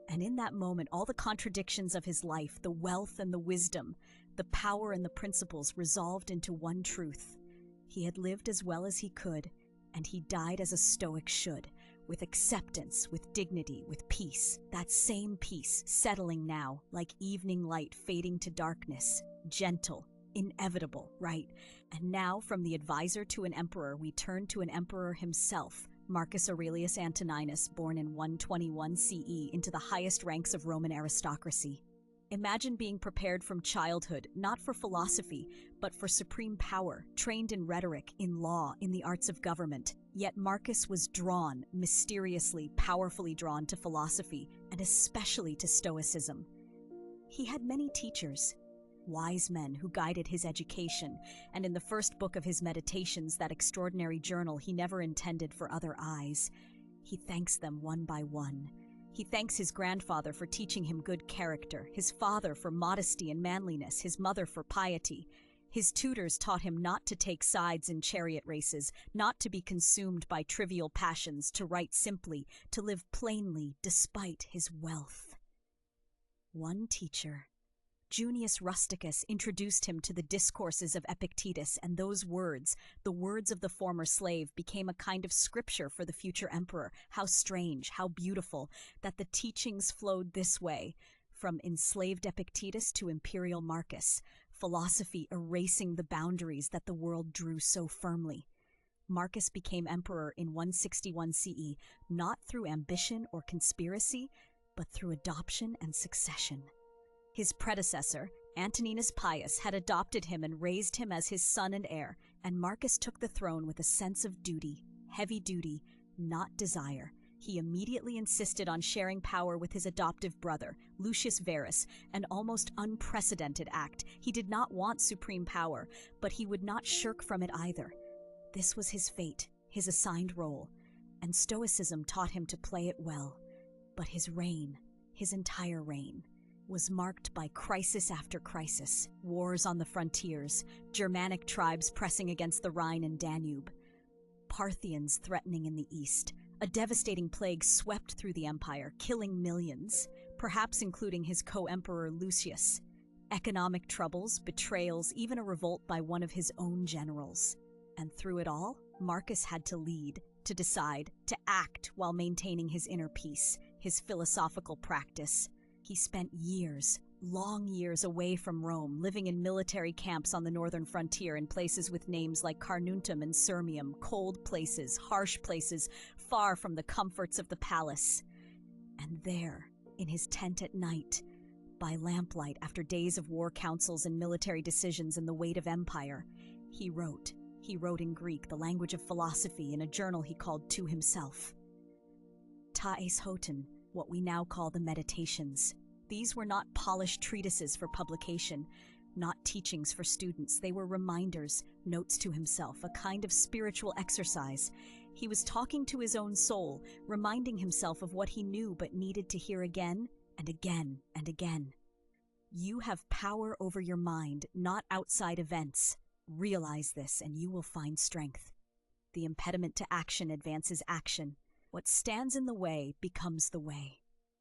And in that moment, all the contradictions of his life, the wealth and the wisdom, the power and the principles resolved into one truth. He had lived as well as he could, and he died as a Stoic should, with acceptance, with dignity, with peace. That same peace settling now, like evening light fading to darkness, gentle, inevitable, right? And now, from the advisor to an emperor, we turn to an emperor himself, Marcus Aurelius Antoninus, born in 121 CE into the highest ranks of Roman aristocracy. Imagine being prepared from childhood, not for philosophy, but for supreme power, trained in rhetoric, in law, in the arts of government. Yet Marcus was drawn, mysteriously, powerfully drawn to philosophy, and especially to Stoicism. He had many teachers, wise men who guided his education, and in the first book of his Meditations, that extraordinary journal he never intended for other eyes, he thanks them one by one. He thanks his grandfather for teaching him good character, his father for modesty and manliness, his mother for piety. His tutors taught him not to take sides in chariot races, not to be consumed by trivial passions, to write simply, to live plainly despite his wealth. One teacher, Junius Rusticus, introduced him to the discourses of Epictetus, and those words, the words of the former slave, became a kind of scripture for the future emperor. How strange, how beautiful, that the teachings flowed this way, from enslaved Epictetus to imperial Marcus, philosophy erasing the boundaries that the world drew so firmly. Marcus became emperor in 161 CE, not through ambition or conspiracy, but through adoption and succession. His predecessor, Antoninus Pius, had adopted him and raised him as his son and heir, and Marcus took the throne with a sense of duty, heavy duty, not desire. He immediately insisted on sharing power with his adoptive brother, Lucius Verus, an almost unprecedented act. He did not want supreme power, but he would not shirk from it either. This was his fate, his assigned role, and Stoicism taught him to play it well. But his reign, his entire reign, was marked by crisis after crisis, wars on the frontiers, Germanic tribes pressing against the Rhine and Danube, Parthians threatening in the east. A devastating plague swept through the empire, killing millions, perhaps including his co-emperor Lucius. Economic troubles, betrayals, even a revolt by one of his own generals. And through it all, Marcus had to lead, to decide, to act while maintaining his inner peace, his philosophical practice. He spent years, long years away from Rome, living in military camps on the northern frontier in places with names like Carnuntum and Sirmium, cold places, harsh places, far from the comforts of the palace. And there, in his tent at night, by lamplight after days of war councils and military decisions and the weight of empire, he wrote. He wrote in Greek, the language of philosophy, in a journal he called To Himself. Ta eis hoton, what we now call the Meditations. These were not polished treatises for publication, not teachings for students. They were reminders, notes to himself, a kind of spiritual exercise. He was talking to his own soul, reminding himself of what he knew but needed to hear again and again and again. You have power over your mind, not outside events. Realize this and you will find strength. The impediment to action advances action. What stands in the way becomes the way.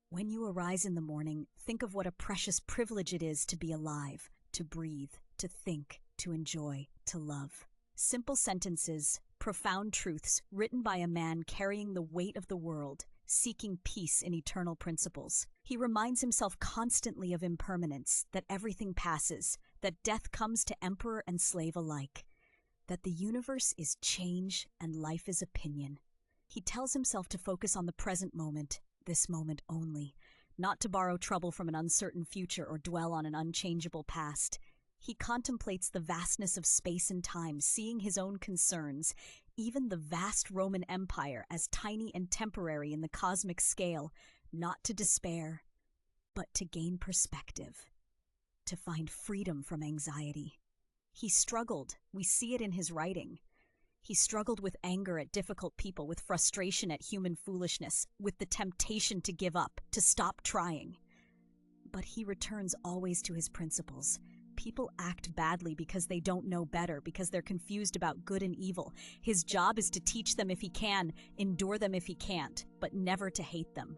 When you arise in the morning, think of what a precious privilege it is to be alive, to breathe, to think, to enjoy, to love. Simple sentences, profound truths written by a man carrying the weight of the world, seeking peace in eternal principles. He reminds himself constantly of impermanence, that everything passes, that death comes to emperor and slave alike, that the universe is change and life is opinion. He tells himself to focus on the present moment, this moment only, not to borrow trouble from an uncertain future or dwell on an unchangeable past. He contemplates the vastness of space and time, seeing his own concerns, even the vast Roman Empire, as tiny and temporary in the cosmic scale, not to despair, but to gain perspective, to find freedom from anxiety. He struggled. We see it in his writing. He struggled with anger at difficult people, with frustration at human foolishness, with the temptation to give up, to stop trying. But he returns always to his principles. People act badly because they don't know better, because they're confused about good and evil. His job is to teach them if he can, endure them if he can't, but never to hate them.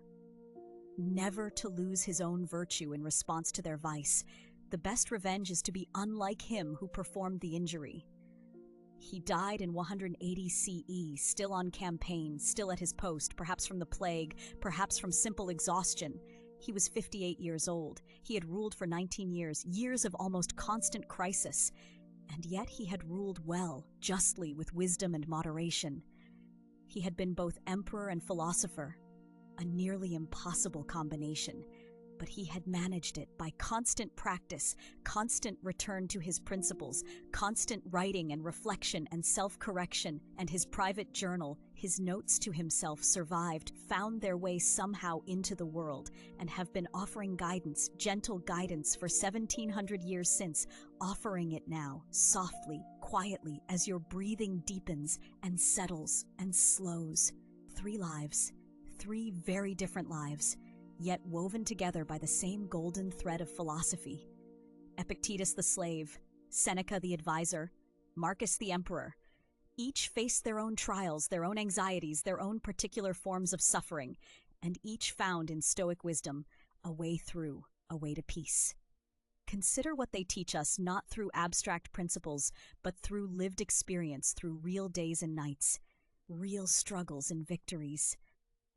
Never to lose his own virtue in response to their vice. The best revenge is to be unlike him who performed the injury. He died in 180 CE, still on campaign, still at his post, perhaps from the plague, perhaps from simple exhaustion. He was 58 years old. He had ruled for 19 years, years of almost constant crisis. And yet he had ruled well, justly, with wisdom and moderation. He had been both emperor and philosopher, a nearly impossible combination. But he had managed it by constant practice, constant return to his principles, constant writing and reflection and self-correction, and his private journal, his notes to himself survived, found their way somehow into the world, and have been offering guidance, gentle guidance for 1700 years since, offering it now, softly, quietly, as your breathing deepens and settles and slows. 3 lives, 3 very different lives, yet woven together by the same golden thread of philosophy. Epictetus the slave, Seneca the advisor, Marcus the emperor. Each faced their own trials, their own anxieties, their own particular forms of suffering, and each found in Stoic wisdom a way through, a way to peace. Consider what they teach us not through abstract principles, but through lived experience, through real days and nights, real struggles and victories.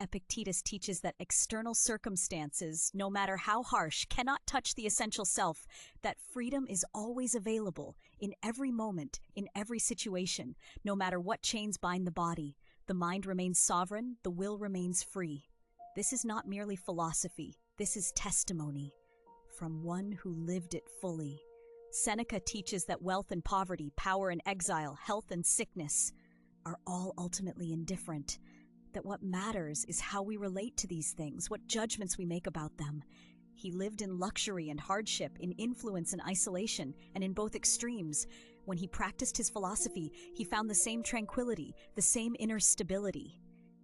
Epictetus teaches that external circumstances, no matter how harsh, cannot touch the essential self, that freedom is always available, in every moment, in every situation, no matter what chains bind the body. The mind remains sovereign, the will remains free. This is not merely philosophy, this is testimony from one who lived it fully. Seneca teaches that wealth and poverty, power and exile, health and sickness are all ultimately indifferent. That what matters is how we relate to these things, what judgments we make about them. He lived in luxury and hardship, in influence and isolation, and in both extremes. When he practiced his philosophy, he found the same tranquility, the same inner stability.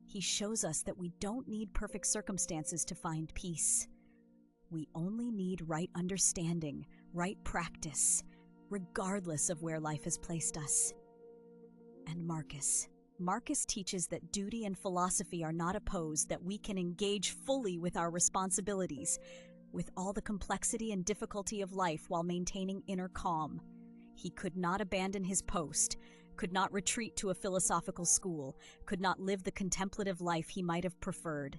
He shows us that we don't need perfect circumstances to find peace. We only need right understanding, right practice, regardless of where life has placed us. And Marcus teaches that duty and philosophy are not opposed, that we can engage fully with our responsibilities, with all the complexity and difficulty of life while maintaining inner calm. He could not abandon his post, could not retreat to a philosophical school, could not live the contemplative life he might have preferred.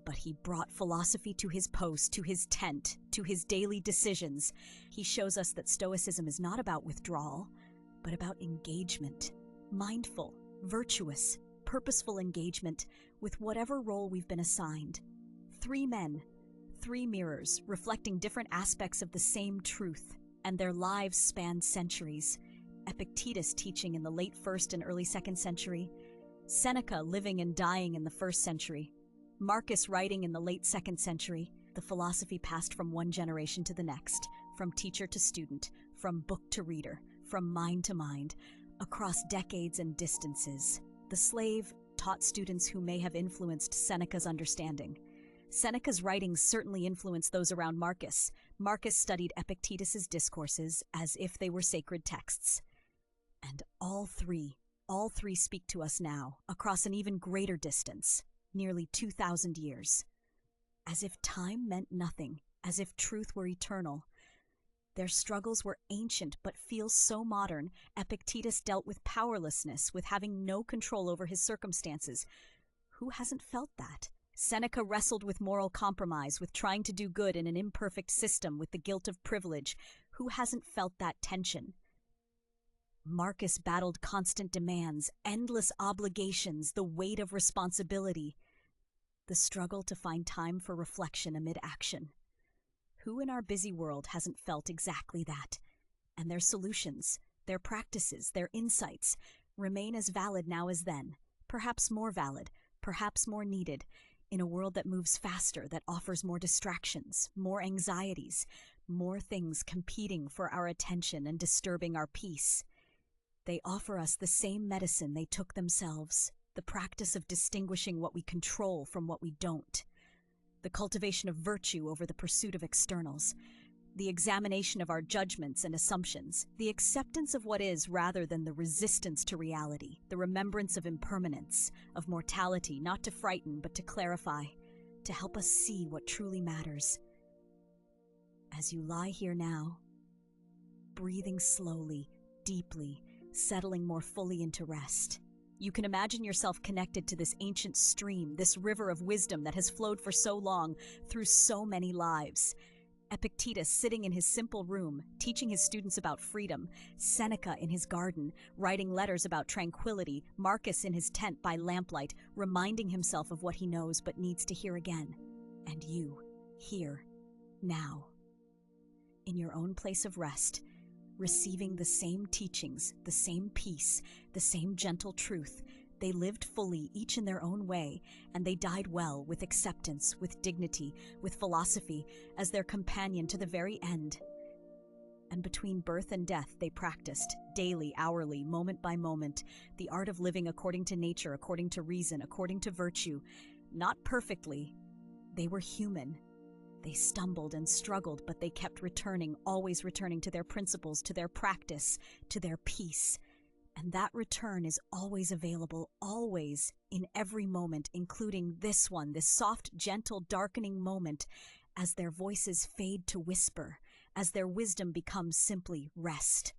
But he brought philosophy to his post, to his tent, to his daily decisions. He shows us that Stoicism is not about withdrawal, but about engagement. Mindful, virtuous, purposeful engagement with whatever role we've been assigned. 3 men, 3 mirrors, reflecting different aspects of the same truth, and their lives span centuries. Epictetus teaching in the late 1st and early 2nd century, Seneca living and dying in the 1st century, Marcus writing in the late 2nd century. The philosophy passed from one generation to the next, from teacher to student, from book to reader, from mind to mind, across decades and distances. The slave taught students who may have influenced Seneca's understanding. Seneca's writings certainly influenced those around Marcus. Marcus studied Epictetus's discourses as if they were sacred texts. And all three speak to us now, across an even greater distance, nearly 2,000 years. As if time meant nothing, as if truth were eternal. Their struggles were ancient but feel so modern. Epictetus dealt with powerlessness, with having no control over his circumstances. Who hasn't felt that? Seneca wrestled with moral compromise, with trying to do good in an imperfect system, with the guilt of privilege. Who hasn't felt that tension? Marcus battled constant demands, endless obligations, the weight of responsibility, the struggle to find time for reflection amid action. Who in our busy world hasn't felt exactly that? And their solutions, their practices, their insights remain as valid now as then, perhaps more valid, perhaps more needed, in a world that moves faster, that offers more distractions, more anxieties, more things competing for our attention and disturbing our peace. They offer us the same medicine they took themselves, the practice of distinguishing what we control from what we don't, the cultivation of virtue over the pursuit of externals, the examination of our judgments and assumptions, the acceptance of what is rather than the resistance to reality, the remembrance of impermanence, of mortality, not to frighten but to clarify, to help us see what truly matters. As you lie here now, breathing slowly, deeply, settling more fully into rest, you can imagine yourself connected to this ancient stream, this river of wisdom that has flowed for so long through so many lives. Epictetus sitting in his simple room, teaching his students about freedom, Seneca in his garden, writing letters about tranquility, Marcus in his tent by lamplight, reminding himself of what he knows but needs to hear again. And you, here, now, in your own place of rest, receiving the same teachings, the same peace, the same gentle truth. They lived fully, each in their own way, and they died well, with acceptance, with dignity, with philosophy, as their companion to the very end. And between birth and death they practiced, daily, hourly, moment by moment, the art of living according to nature, according to reason, according to virtue. Not perfectly. They were human. They stumbled and struggled, but they kept returning, always returning to their principles, to their practice, to their peace. And that return is always available, always, in every moment, including this one, this soft, gentle, darkening moment, as their voices fade to whisper, as their wisdom becomes simply rest.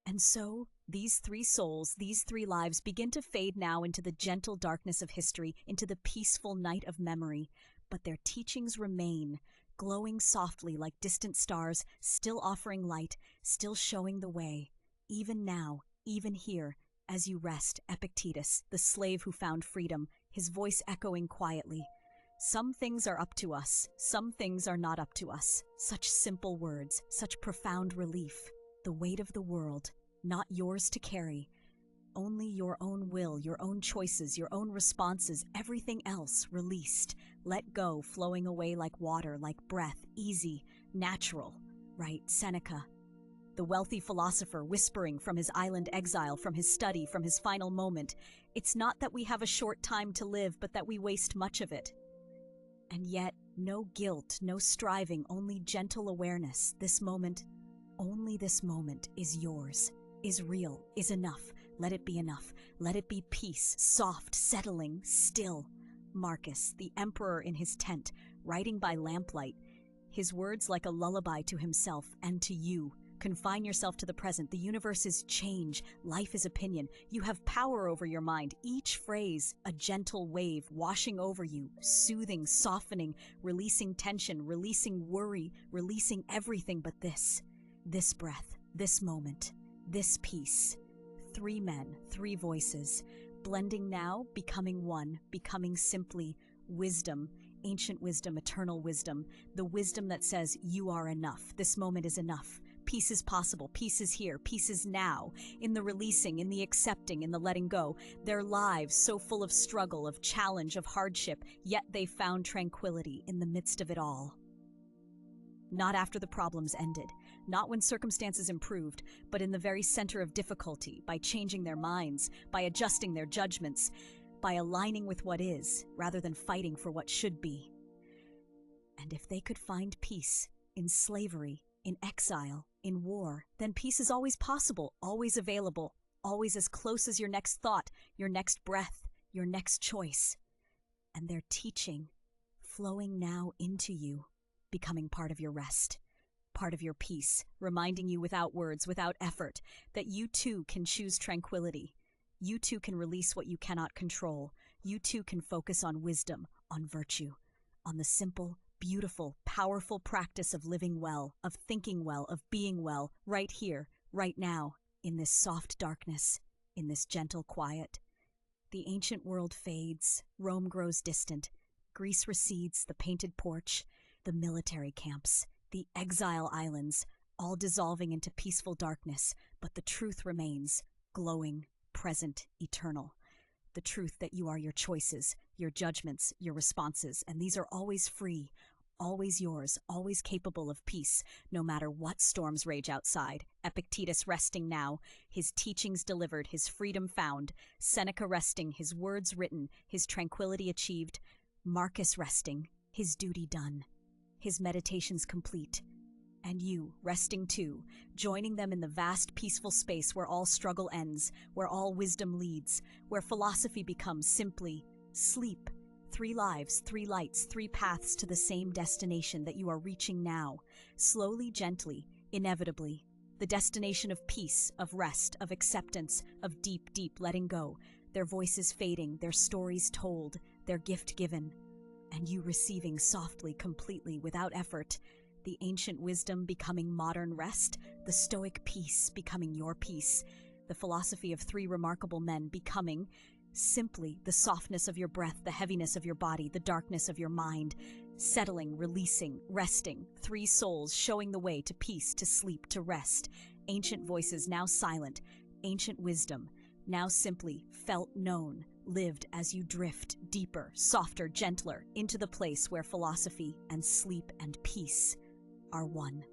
And so, these three souls, these three lives begin to fade now into the gentle darkness of history, into the peaceful night of memory, but their teachings remain, glowing softly like distant stars, still offering light, still showing the way, even now, even here, as you rest, Epictetus, the slave who found freedom, his voice echoing quietly. Some things are up to us, some things are not up to us. Such simple words, such profound relief. The weight of the world, not yours to carry. Only your own will, your own choices, your own responses, everything else released, let go, flowing away like water, like breath, easy, natural. Right, Seneca, the wealthy philosopher whispering from his island exile, from his study, from his final moment. It's not that we have a short time to live, but that we waste much of it. And yet, no guilt, no striving, only gentle awareness. This moment, only this moment is yours, is real, is enough. Let it be enough. Let it be peace, soft, settling, still. Marcus, the emperor in his tent, writing by lamplight, his words like a lullaby to himself and to you. Confine yourself to the present. The universe is change. Life is opinion. You have power over your mind. Each phrase, a gentle wave washing over you, soothing, softening, releasing tension, releasing worry, releasing everything but this breath, this moment, this peace. Three men, three voices, blending now, becoming one, becoming simply wisdom, ancient wisdom, eternal wisdom, the wisdom that says you are enough. This moment is enough. Peace is possible. Peace is here. Peace is now. In the releasing, in the accepting, in the letting go. Their lives so full of struggle, of challenge, of hardship, yet they found tranquility in the midst of it all. Not after the problems ended, not when circumstances improved, but in the very center of difficulty, by changing their minds, by adjusting their judgments, by aligning with what is, rather than fighting for what should be. And if they could find peace in slavery, in exile, in war, then peace is always possible, always available, always as close as your next thought, your next breath, your next choice. And their teaching, flowing now into you, becoming part of your rest, part of your peace, reminding you without words, without effort, that you too can choose tranquility. You too can release what you cannot control. You too can focus on wisdom, on virtue, on the simple, beautiful, powerful practice of living well, of thinking well, of being well, right here, right now, in this soft darkness, in this gentle quiet. The ancient world fades, Rome grows distant, Greece recedes, the painted porch, the military camps, the exile islands, all dissolving into peaceful darkness, but the truth remains, glowing, present, eternal. The truth that you are your choices, your judgments, your responses, and these are always free, always yours, always capable of peace, no matter what storms rage outside. Epictetus resting now, his teachings delivered, his freedom found. Seneca resting, his words written, his tranquility achieved. Marcus resting, his duty done, his meditations complete. And you, resting too, joining them in the vast peaceful space where all struggle ends, where all wisdom leads, where philosophy becomes simply sleep. 3 lives, 3 lights, 3 paths to the same destination that you are reaching now, slowly, gently, inevitably. The destination of peace, of rest, of acceptance, of deep, deep letting go, their voices fading, their stories told, their gift given, and you receiving softly, completely, without effort. The ancient wisdom becoming modern rest, the Stoic peace becoming your peace, the philosophy of 3 remarkable men becoming simply the softness of your breath, the heaviness of your body, the darkness of your mind, settling, releasing, resting, 3 souls showing the way to peace, to sleep, to rest. Ancient voices now silent, ancient wisdom now simply felt, known, lived as you drift deeper, softer, gentler into the place where philosophy and sleep and peace are one.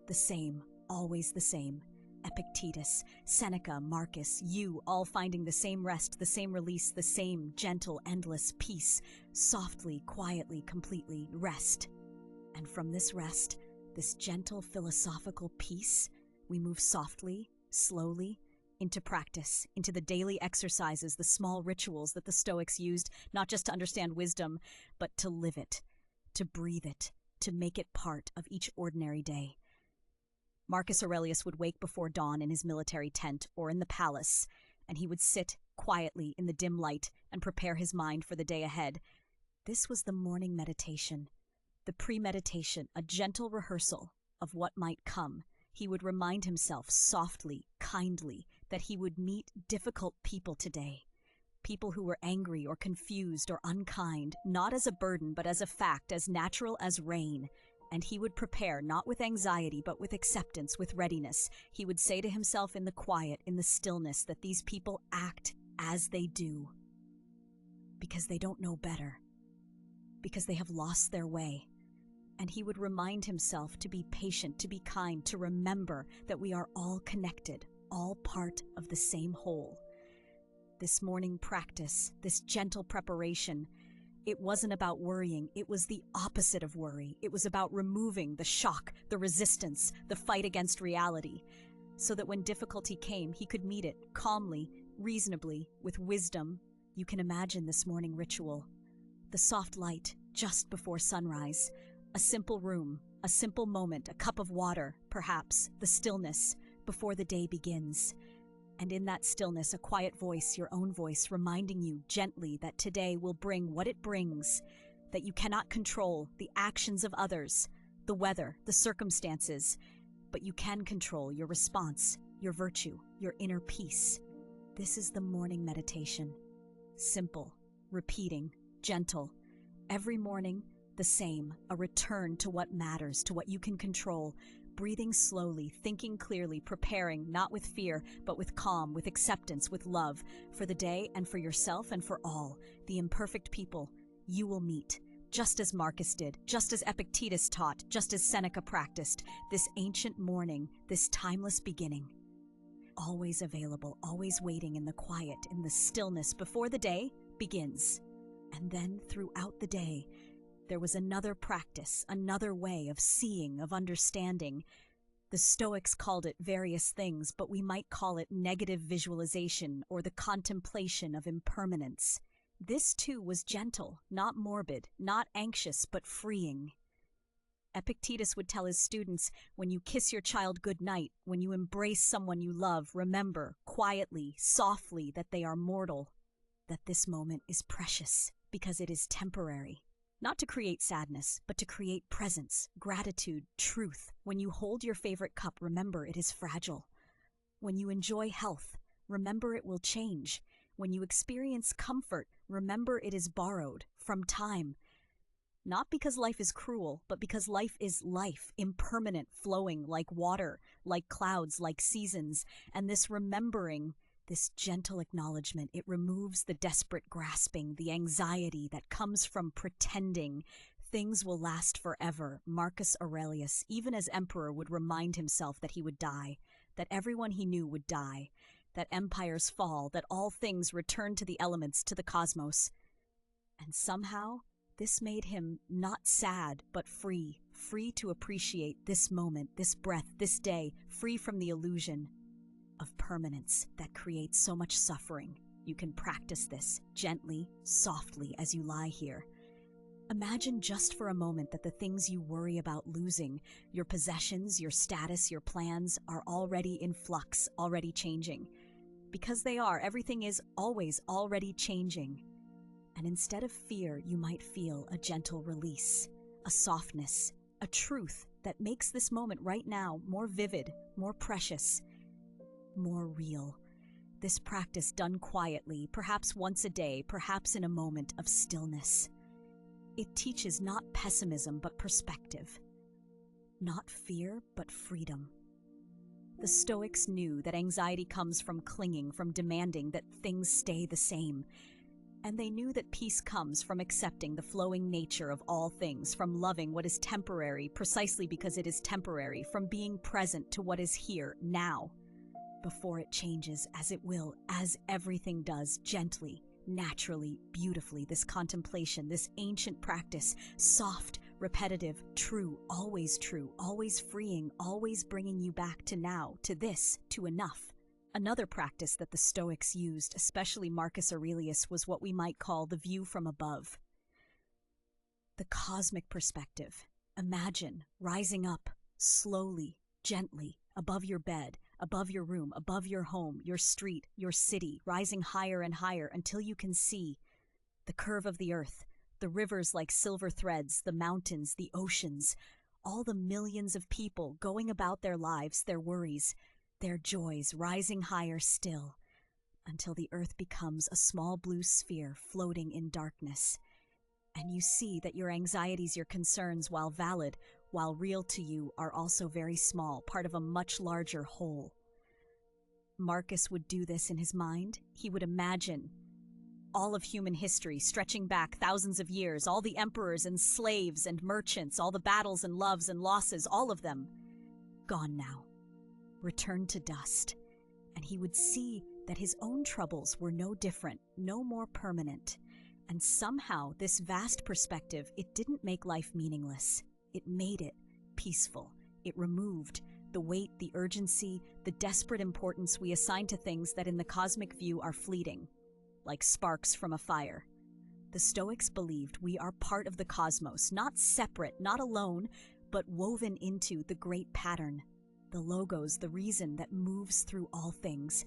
The same, always the same. Epictetus, Seneca, Marcus, you all finding the same rest, the same release, the same gentle, endless peace. Softly, quietly, completely rest. And from this rest, this gentle philosophical peace, we move softly, slowly, into practice, into the daily exercises, the small rituals that the Stoics used, not just to understand wisdom, but to live it, to breathe it, to make it part of each ordinary day. Marcus Aurelius would wake before dawn in his military tent or in the palace, and he would sit quietly in the dim light and prepare his mind for the day ahead. This was the morning meditation, the premeditation, a gentle rehearsal of what might come. He would remind himself softly, kindly, that he would meet difficult people today. People who were angry or confused or unkind, not as a burden but as a fact, as natural as rain. And he would prepare, not with anxiety, but with acceptance, with readiness. He would say to himself in the quiet, in the stillness, that these people act as they do because they don't know better, because they have lost their way. And he would remind himself to be patient, to be kind, to remember that we are all connected, all part of the same whole. This morning practice, this gentle preparation, it wasn't about worrying, it was the opposite of worry. It was about removing the shock, the resistance, the fight against reality, so that when difficulty came, he could meet it calmly, reasonably, with wisdom. You can imagine this morning ritual. The soft light just before sunrise, a simple room, a simple moment, a cup of water, perhaps, the stillness before the day begins. And in that stillness, a quiet voice, your own voice, reminding you gently that today will bring what it brings, that you cannot control the actions of others, the weather, the circumstances, but you can control your response, your virtue, your inner peace. This is the morning meditation. Simple, repeating, gentle. Every morning, the same, a return to what matters, to what you can control, breathing slowly, thinking clearly, preparing, not with fear, but with calm, with acceptance, with love, for the day and for yourself and for all, the imperfect people you will meet, just as Marcus did, just as Epictetus taught, just as Seneca practiced, this ancient morning, this timeless beginning. Always available, always waiting in the quiet, in the stillness before the day begins. And then throughout the day, there was another practice, another way of seeing, of understanding. The Stoics called it various things, but we might call it negative visualization or the contemplation of impermanence. This too was gentle, not morbid, not anxious, but freeing. Epictetus would tell his students, when you kiss your child good night, when you embrace someone you love, remember, quietly, softly, that they are mortal, that this moment is precious because it is temporary. Not to create sadness, but to create presence, gratitude, truth. When you hold your favorite cup, remember it is fragile. When you enjoy health, remember it will change. When you experience comfort, remember it is borrowed from time. Not because life is cruel, but because life is life, impermanent, flowing like water, like clouds, like seasons. And this remembering, this gentle acknowledgement, it removes the desperate grasping, the anxiety that comes from pretending things will last forever. Marcus Aurelius, even as emperor, would remind himself that he would die, that everyone he knew would die, that empires fall, that all things return to the elements, to the cosmos. And somehow, this made him not sad, but free, free to appreciate this moment, this breath, this day, free from the illusion of permanence that creates so much suffering. You can practice this gently, softly as you lie here. Imagine just for a moment that the things you worry about losing, your possessions, your status, your plans, are already in flux, already changing. Because they are, everything is always already changing. And instead of fear, you might feel a gentle release, a softness, a truth that makes this moment right now more vivid, more precious, more real. This practice done quietly, perhaps once a day, perhaps in a moment of stillness. It teaches not pessimism, but perspective. Not fear, but freedom. The Stoics knew that anxiety comes from clinging, from demanding that things stay the same. And they knew that peace comes from accepting the flowing nature of all things, from loving what is temporary precisely because it is temporary, from being present to what is here, now, before it changes, as it will, as everything does, gently, naturally, beautifully. This contemplation, this ancient practice, soft, repetitive, true, always freeing, always bringing you back to now, to this, to enough. Another practice that the Stoics used, especially Marcus Aurelius, was what we might call the view from above. The cosmic perspective. Imagine rising up, slowly, gently, above your bed, above your room, above your home, your street, your city, rising higher and higher until you can see the curve of the earth, the rivers like silver threads, the mountains, the oceans, all the millions of people going about their lives, their worries, their joys, rising higher still, until the earth becomes a small blue sphere floating in darkness. And you see that your anxieties, your concerns, while valid, while real to you, are also very small, part of a much larger whole. Marcus would do this in his mind. He would imagine all of human history, stretching back thousands of years, all the emperors and slaves and merchants, all the battles and loves and losses, all of them, gone now, returned to dust. And he would see that his own troubles were no different, no more permanent. And somehow, this vast perspective, it didn't make life meaningless. It made it peaceful. It removed the weight, the urgency, the desperate importance we assign to things that in the cosmic view are fleeting, like sparks from a fire. The Stoics believed we are part of the cosmos, not separate, not alone, but woven into the great pattern, the logos, the reason that moves through all things.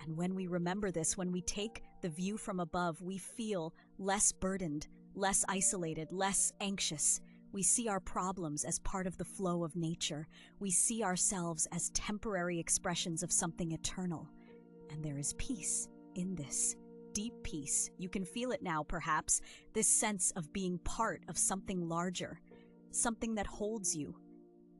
And when we remember this, when we take the view from above, we feel less burdened, less isolated, less anxious. We see our problems as part of the flow of nature. We see ourselves as temporary expressions of something eternal. And there is peace in this. Deep peace. You can feel it now, perhaps, this sense of being part of something larger, something that holds you,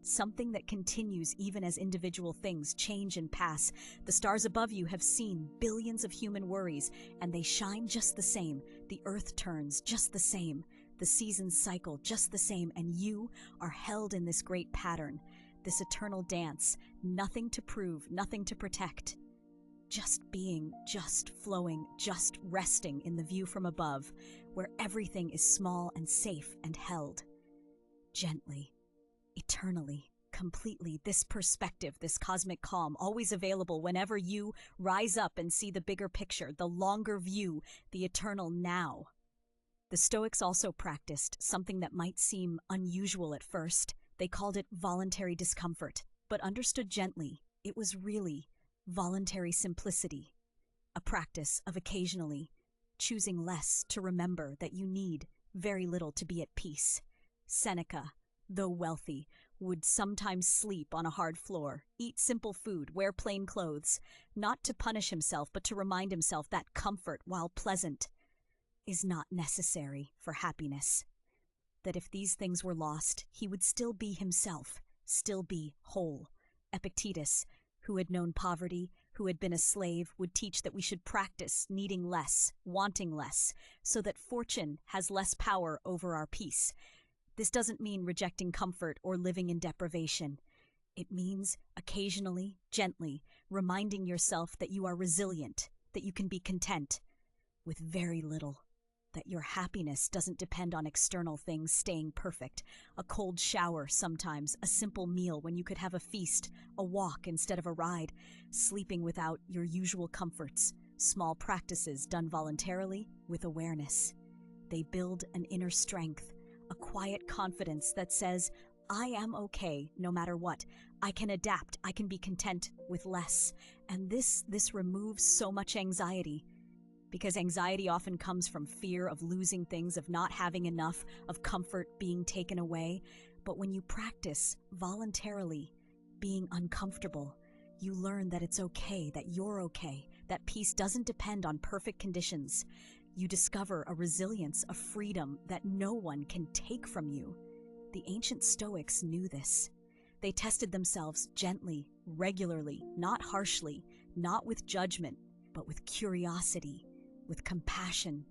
something that continues even as individual things change and pass. The stars above you have seen billions of human worries, and they shine just the same. The earth turns just the same. The seasons cycle just the same, and you are held in this great pattern, this eternal dance, nothing to prove, nothing to protect. Just being, just flowing, just resting in the view from above, where everything is small and safe and held. Gently, eternally, completely, this perspective, this cosmic calm, always available whenever you rise up and see the bigger picture, the longer view, the eternal now. The Stoics also practiced something that might seem unusual at first. They called it voluntary discomfort, but understood gently, it was really voluntary simplicity, a practice of occasionally choosing less to remember that you need very little to be at peace. Seneca, though wealthy, would sometimes sleep on a hard floor, eat simple food, wear plain clothes, not to punish himself, but to remind himself that comfort, while pleasant, is not necessary for happiness. That if these things were lost, he would still be himself, still be whole. Epictetus, who had known poverty, who had been a slave, would teach that we should practice needing less, wanting less, so that fortune has less power over our peace. This doesn't mean rejecting comfort or living in deprivation. It means occasionally, gently, reminding yourself that you are resilient, that you can be content with very little, that your happiness doesn't depend on external things staying perfect. A cold shower sometimes, a simple meal when you could have a feast, a walk instead of a ride, sleeping without your usual comforts, small practices done voluntarily with awareness. They build an inner strength, a quiet confidence that says, I am okay no matter what. I can adapt. I can be content with less. And this removes so much anxiety, because anxiety often comes from fear of losing things, of not having enough, of comfort being taken away. But when you practice voluntarily being uncomfortable, you learn that it's okay, that you're okay, that peace doesn't depend on perfect conditions. You discover a resilience, a freedom that no one can take from you. The ancient Stoics knew this. They tested themselves gently, regularly, not harshly, not with judgment, but with curiosity, with compassion,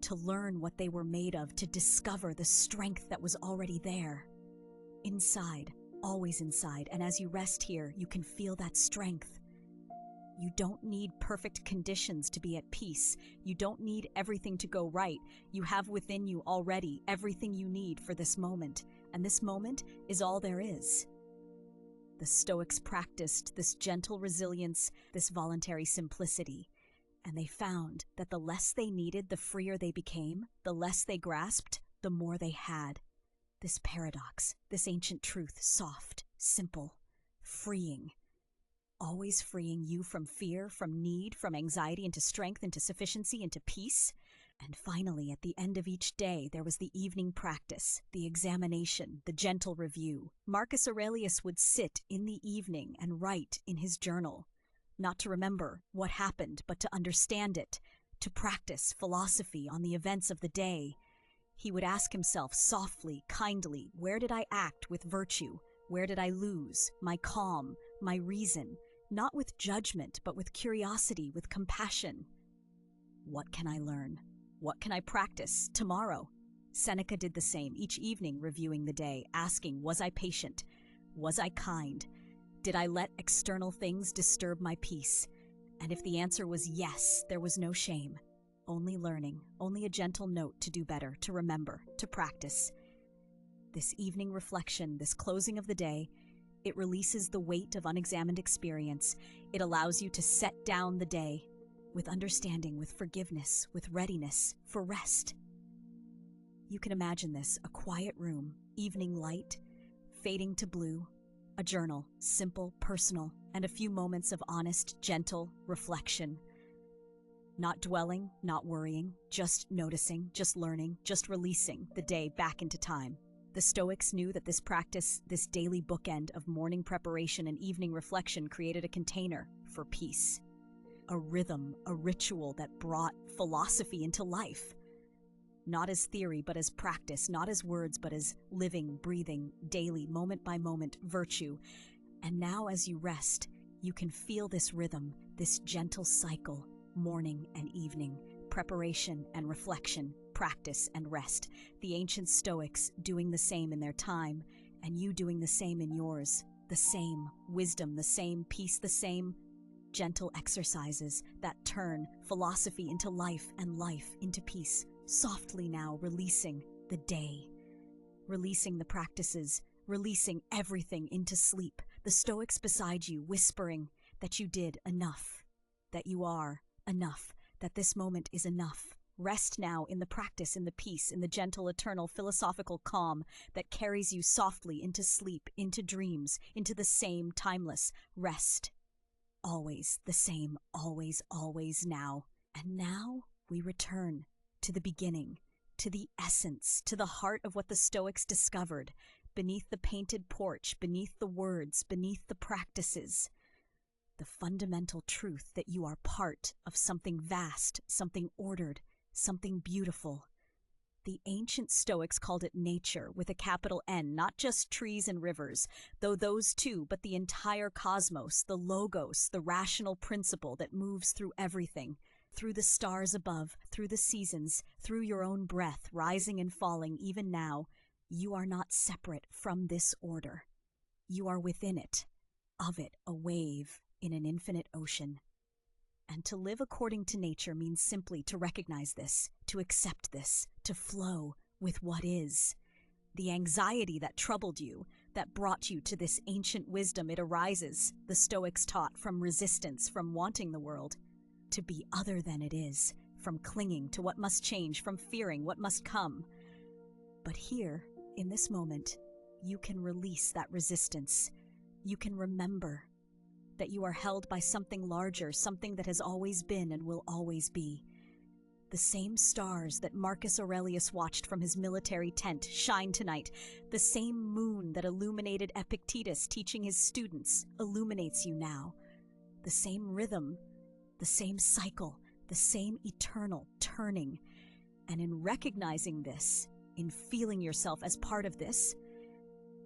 to learn what they were made of, to discover the strength that was already there. Inside, always inside, and as you rest here, you can feel that strength. You don't need perfect conditions to be at peace. You don't need everything to go right. You have within you already everything you need for this moment, and this moment is all there is. The Stoics practiced this gentle resilience, this voluntary simplicity, and they found that the less they needed, the freer they became, the less they grasped, the more they had. This paradox, this ancient truth, soft, simple, freeing, always freeing you from fear, from need, from anxiety, into strength, into sufficiency, into peace. And finally, at the end of each day, there was the evening practice, the examination, the gentle review. Marcus Aurelius would sit in the evening and write in his journal, not to remember what happened, but to understand it, to practice philosophy on the events of the day. He would ask himself softly, kindly, where did I act with virtue? Where did I lose my calm, my reason? Not with judgment, but with curiosity, with compassion. What can I learn? What can I practice tomorrow? Seneca did the same, each evening reviewing the day, asking, was I patient? Was I kind? Did I let external things disturb my peace? And if the answer was yes, there was no shame. Only learning, only a gentle note to do better, to remember, to practice. This evening reflection, this closing of the day, it releases the weight of unexamined experience. It allows you to set down the day with understanding, with forgiveness, with readiness for rest. You can imagine this, a quiet room, evening light, fading to blue, a journal, simple, personal, and a few moments of honest, gentle reflection. Not dwelling, not worrying, just noticing, just learning, just releasing the day back into time. The Stoics knew that this practice, this daily bookend of morning preparation and evening reflection, created a container for peace. A rhythm, a ritual that brought philosophy into life. Not as theory, but as practice, not as words, but as living, breathing, daily, moment by moment virtue. And now as you rest, you can feel this rhythm, this gentle cycle, morning and evening, preparation and reflection, practice and rest. The ancient Stoics doing the same in their time, and you doing the same in yours. The same wisdom, the same peace, the same gentle exercises that turn philosophy into life and life into peace. Softly now releasing the day, releasing the practices, releasing everything into sleep. The Stoics beside you whispering that you did enough, that you are enough, that this moment is enough. Rest now in the practice, in the peace, in the gentle, eternal, philosophical calm that carries you softly into sleep, into dreams, into the same timeless rest. Always the same, always, always now. And now we return to the beginning, to the essence, to the heart of what the Stoics discovered, beneath the painted porch, beneath the words, beneath the practices. The fundamental truth that you are part of something vast, something ordered, something beautiful. The ancient Stoics called it nature, with a capital N, not just trees and rivers, though those too, but the entire cosmos, the logos, the rational principle that moves through everything, through the stars above, through the seasons, through your own breath, rising and falling even now. You are not separate from this order. You are within it, of it, a wave in an infinite ocean. And to live according to nature means simply to recognize this, to accept this, to flow with what is. The anxiety that troubled you, that brought you to this ancient wisdom, it arises, the Stoics taught, from resistance, from wanting the world to be other than it is, from clinging to what must change, from fearing what must come. But here, in this moment, you can release that resistance. You can remember that you are held by something larger, something that has always been and will always be. The same stars that Marcus Aurelius watched from his military tent shine tonight. The same moon that illuminated Epictetus teaching his students illuminates you now. The same rhythm, the same cycle, the same eternal turning. And in recognizing this, in feeling yourself as part of this,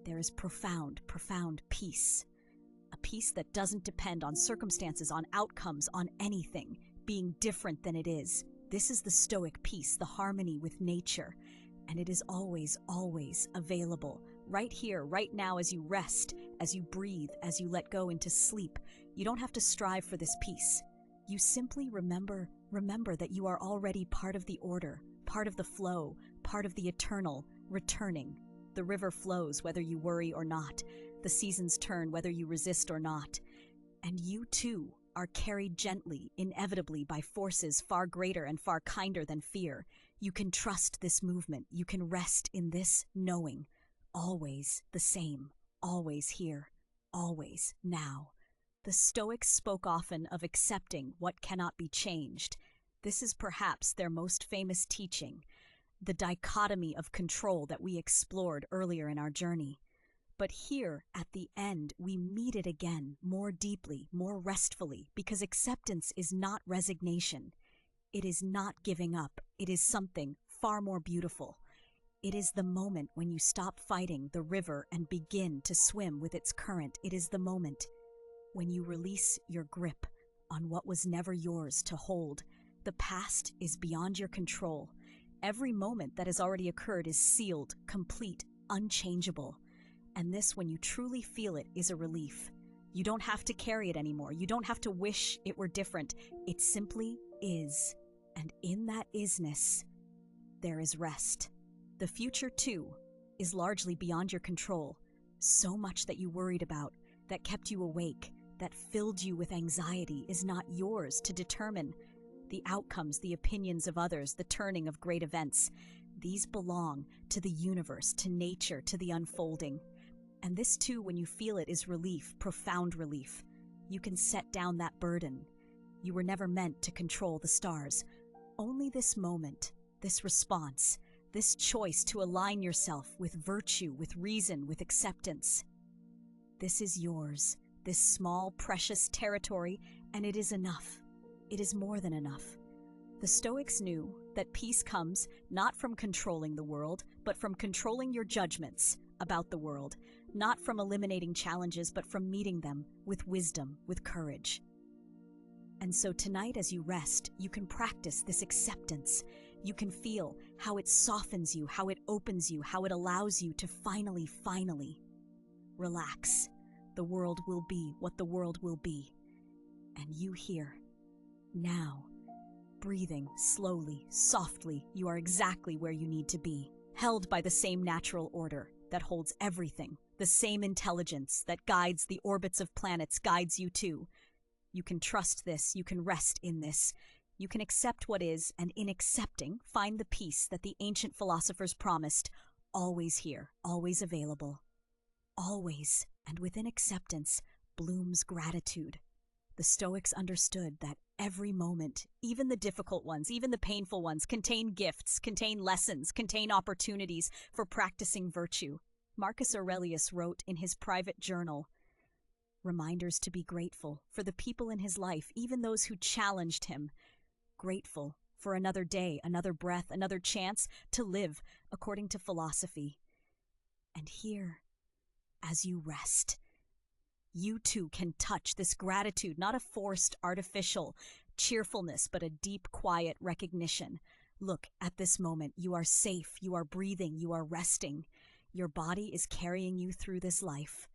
there is profound, profound peace. A peace that doesn't depend on circumstances, on outcomes, on anything, being different than it is. This is the Stoic peace, the harmony with nature. And it is always, always available. Right here, right now, as you rest, as you breathe, as you let go into sleep. You don't have to strive for this peace. You simply remember that you are already part of the order, part of the flow, part of the eternal, returning. The river flows whether you worry or not. The seasons turn whether you resist or not. And you too are carried gently, inevitably, by forces far greater and far kinder than fear. You can trust this movement. You can rest in this knowing. Always the same. Always here. Always now. The Stoics spoke often of accepting what cannot be changed. This is perhaps their most famous teaching, the dichotomy of control that we explored earlier in our journey. But here, at the end, we meet it again, more deeply, more restfully, because acceptance is not resignation. It is not giving up. It is something far more beautiful. It is the moment when you stop fighting the river and begin to swim with its current. It is the moment when you release your grip on what was never yours to hold. The past is beyond your control. Every moment that has already occurred is sealed, complete, unchangeable. And this, when you truly feel it, is a relief. You don't have to carry it anymore. You don't have to wish it were different. It simply is. And in that isness, there is rest. The future, too, is largely beyond your control. So much that you worried about, that kept you awake, that filled you with anxiety, is not yours to determine. The outcomes, the opinions of others, the turning of great events, these belong to the universe, to nature, to the unfolding. And this too, when you feel it, is relief, profound relief. You can set down that burden. You were never meant to control the stars. Only this moment, this response, this choice to align yourself with virtue, with reason, with acceptance. This is yours, this small, precious territory, and it is enough. It is more than enough. The Stoics knew that peace comes not from controlling the world, but from controlling your judgments about the world, not from eliminating challenges, but from meeting them with wisdom, with courage. And so tonight, as you rest, you can practice this acceptance. You can feel how it softens you, how it opens you, how it allows you to finally relax. The world will be what the world will be. And you here, now, breathing slowly, softly, you are exactly where you need to be, held by the same natural order that holds everything, the same intelligence that guides the orbits of planets guides you too. You can trust this, you can rest in this. You can accept what is, and in accepting, find the peace that the ancient philosophers promised, always here, always available. Always, and within acceptance, blooms gratitude. The Stoics understood that every moment, even the difficult ones, even the painful ones, contain gifts, contain lessons, contain opportunities for practicing virtue. Marcus Aurelius wrote in his private journal, reminders to be grateful for the people in his life, even those who challenged him. Grateful for another day, another breath, another chance to live according to philosophy. And here, as you rest, you too can touch this gratitude, not a forced, artificial cheerfulness, but a deep, quiet recognition. Look, at this moment, you are safe, you are breathing, you are resting. Your body is carrying you through this life.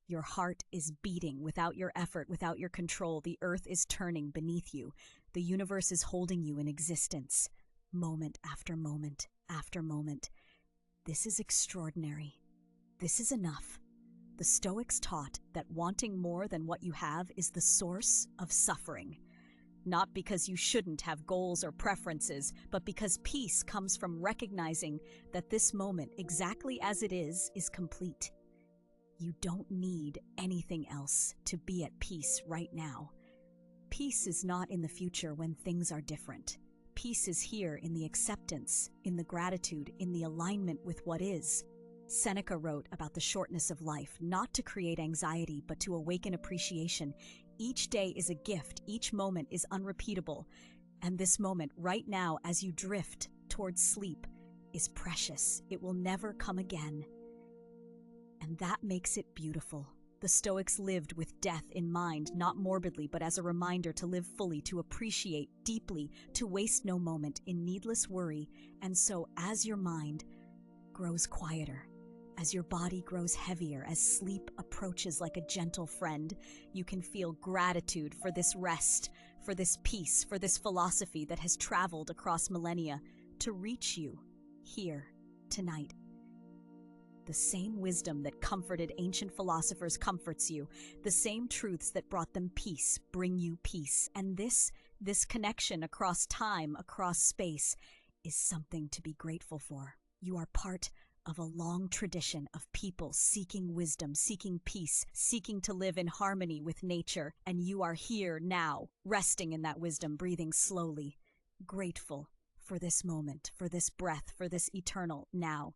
Your heart is beating without your effort, without your control. The earth is turning beneath you. The universe is holding you in existence, moment after moment after moment. This is extraordinary. This is enough. The Stoics taught that wanting more than what you have is the source of suffering. Not because you shouldn't have goals or preferences, but because peace comes from recognizing that this moment, exactly as it is complete. You don't need anything else to be at peace right now. Peace is not in the future when things are different. Peace is here in the acceptance, in the gratitude, in the alignment with what is. Seneca wrote about the shortness of life, not to create anxiety, but to awaken appreciation. Each day is a gift, each moment is unrepeatable, and this moment right now as you drift towards sleep is precious. It will never come again. And that makes it beautiful. The Stoics lived with death in mind, not morbidly, but as a reminder to live fully, to appreciate deeply, to waste no moment in needless worry. And so, as your mind grows quieter, as your body grows heavier, as sleep approaches like a gentle friend, you can feel gratitude for this rest, for this peace, for this philosophy that has traveled across millennia to reach you here tonight. The same wisdom that comforted ancient philosophers comforts you. The same truths that brought them peace bring you peace. And this connection across time, across space, is something to be grateful for. You are part of a long tradition of people seeking wisdom, seeking peace, seeking to live in harmony with nature. And you are here now, resting in that wisdom, breathing slowly, grateful for this moment, for this breath, for this eternal now.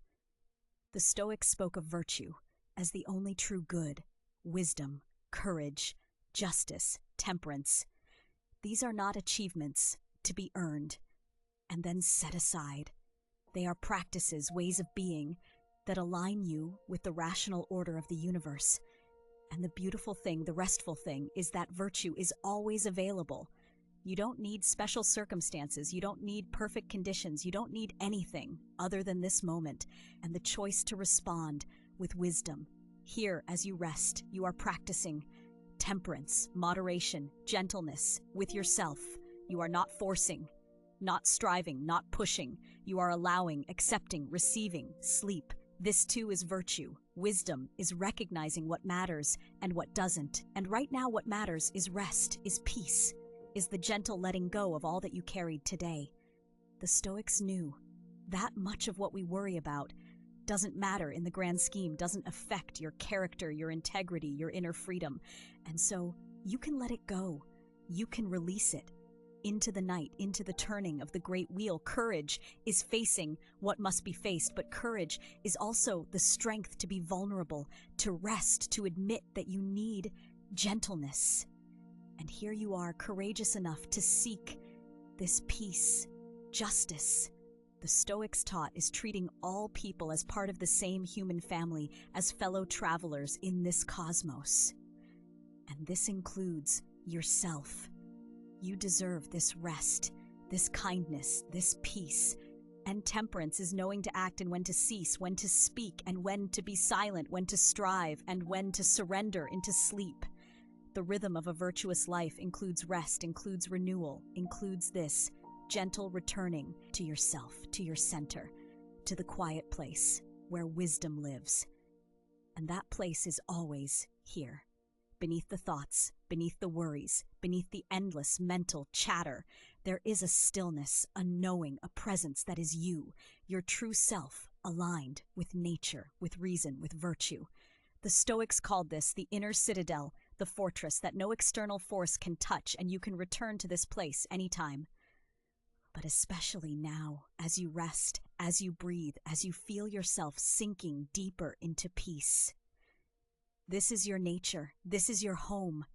The Stoics spoke of virtue as the only true good, wisdom, courage, justice, temperance. These are not achievements to be earned and then set aside. They are practices, ways of being that align you with the rational order of the universe. And the beautiful thing, the restful thing, is that virtue is always available. You don't need special circumstances. You don't need perfect conditions. You don't need anything other than this moment and the choice to respond with wisdom. Here, as you rest, you are practicing temperance, moderation, gentleness with yourself. You are not forcing, not striving, not pushing. You are allowing, accepting, receiving, sleep. This too is virtue. Wisdom is recognizing what matters and what doesn't. And right now what matters is rest, is peace, is the gentle letting go of all that you carried today. The Stoics knew that much of what we worry about doesn't matter in the grand scheme, doesn't affect your character, your integrity, your inner freedom. And so you can let it go. You can release it into the night, into the turning of the great wheel. Courage is facing what must be faced, but courage is also the strength to be vulnerable, to rest, to admit that you need gentleness. And here you are, courageous enough to seek this peace, justice. The Stoics taught is treating all people as part of the same human family, as fellow travelers in this cosmos. And this includes yourself. You deserve this rest, this kindness, this peace. And temperance is knowing to act and when to cease, when to speak and when to be silent, when to strive and when to surrender into sleep. The rhythm of a virtuous life includes rest, includes renewal, includes this gentle returning to yourself, to your center, to the quiet place where wisdom lives. And that place is always here, beneath the thoughts, beneath the worries, beneath the endless mental chatter. There is a stillness, a knowing, a presence that is you, your true self, aligned with nature, with reason, with virtue. The Stoics called this the inner citadel, the fortress that no external force can touch, and you can return to this place anytime. But especially now, as you rest, as you breathe, as you feel yourself sinking deeper into peace. This is your nature. This is your home.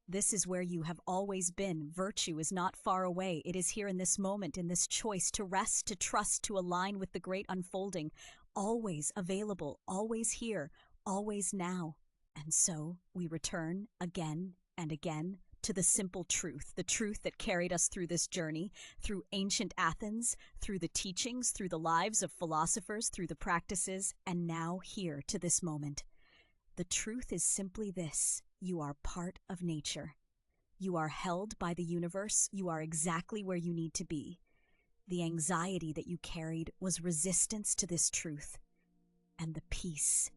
This is where you have always been. Virtue is not far away. It is here in this moment, in this choice to rest, to trust, to align with the great unfolding. Always available, always here, always now. And so we return again and again to the simple truth, the truth that carried us through this journey, through ancient Athens, through the teachings, through the lives of philosophers, through the practices, and now here to this moment. The truth is simply this: you are part of nature. You are held by the universe. You are exactly where you need to be. The anxiety that you carried was resistance to this truth. And the peace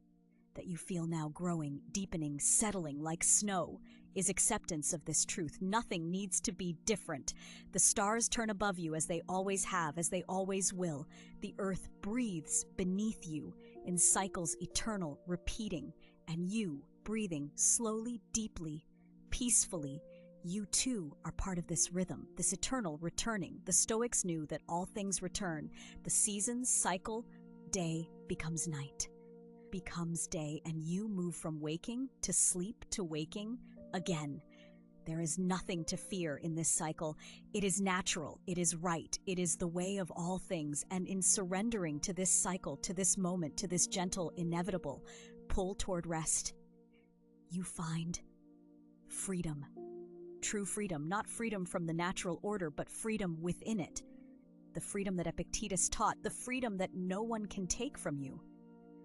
that you feel now growing, deepening, settling like snow is acceptance of this truth. Nothing needs to be different. The stars turn above you as they always have, as they always will. The earth breathes beneath you in cycles eternal, repeating, and you breathing slowly, deeply, peacefully. You too are part of this rhythm, this eternal returning. The Stoics knew that all things return. The seasons cycle, day becomes night, becomes day, and you move from waking to sleep to waking again. There is nothing to fear in this cycle. It is natural, it is right, it is the way of all things, and in surrendering to this cycle, to this moment, to this gentle, inevitable pull toward rest, you find freedom. True freedom, not freedom from the natural order, but freedom within it. The freedom that Epictetus taught, the freedom that no one can take from you.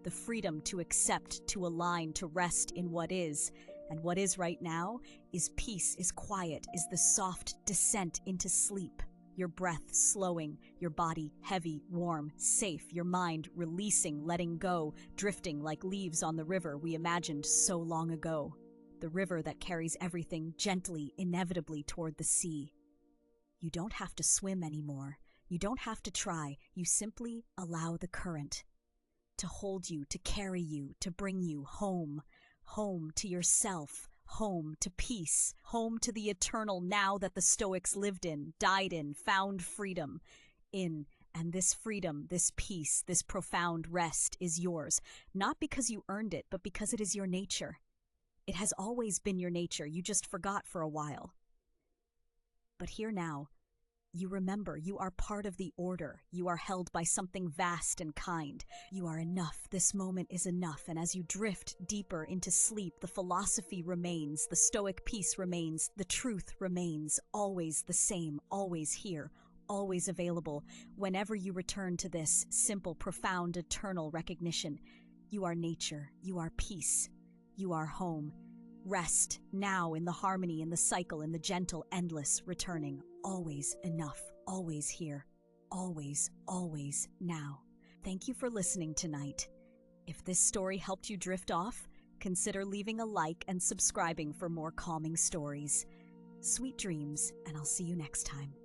The freedom to accept, to align, to rest in what is. And what is right now is peace, is quiet, is the soft descent into sleep. Your breath slowing, your body heavy, warm, safe, your mind releasing, letting go, drifting like leaves on the river we imagined so long ago. The river that carries everything gently, inevitably toward the sea. You don't have to swim anymore. You don't have to try. You simply allow the current to hold you, to carry you, to bring you home. Home to yourself, home to peace, home to the eternal now that the Stoics lived in, died in, found freedom in. And this freedom, this peace, this profound rest is yours, not because you earned it, but because it is your nature. It has always been your nature. You just forgot for a while. But here now, you remember you are part of the order. You are held by something vast and kind. You are enough. This moment is enough. And as you drift deeper into sleep, the philosophy remains, the Stoic peace remains, the truth remains, always the same, always here, always available. Whenever you return to this simple, profound, eternal recognition, you are nature, you are peace, you are home. Rest now in the harmony, in the cycle, in the gentle, endless returning. Always enough, always here, always, always now. Thank you for listening tonight. If this story helped you drift off, consider leaving a like and subscribing for more calming stories. Sweet dreams, and I'll see you next time.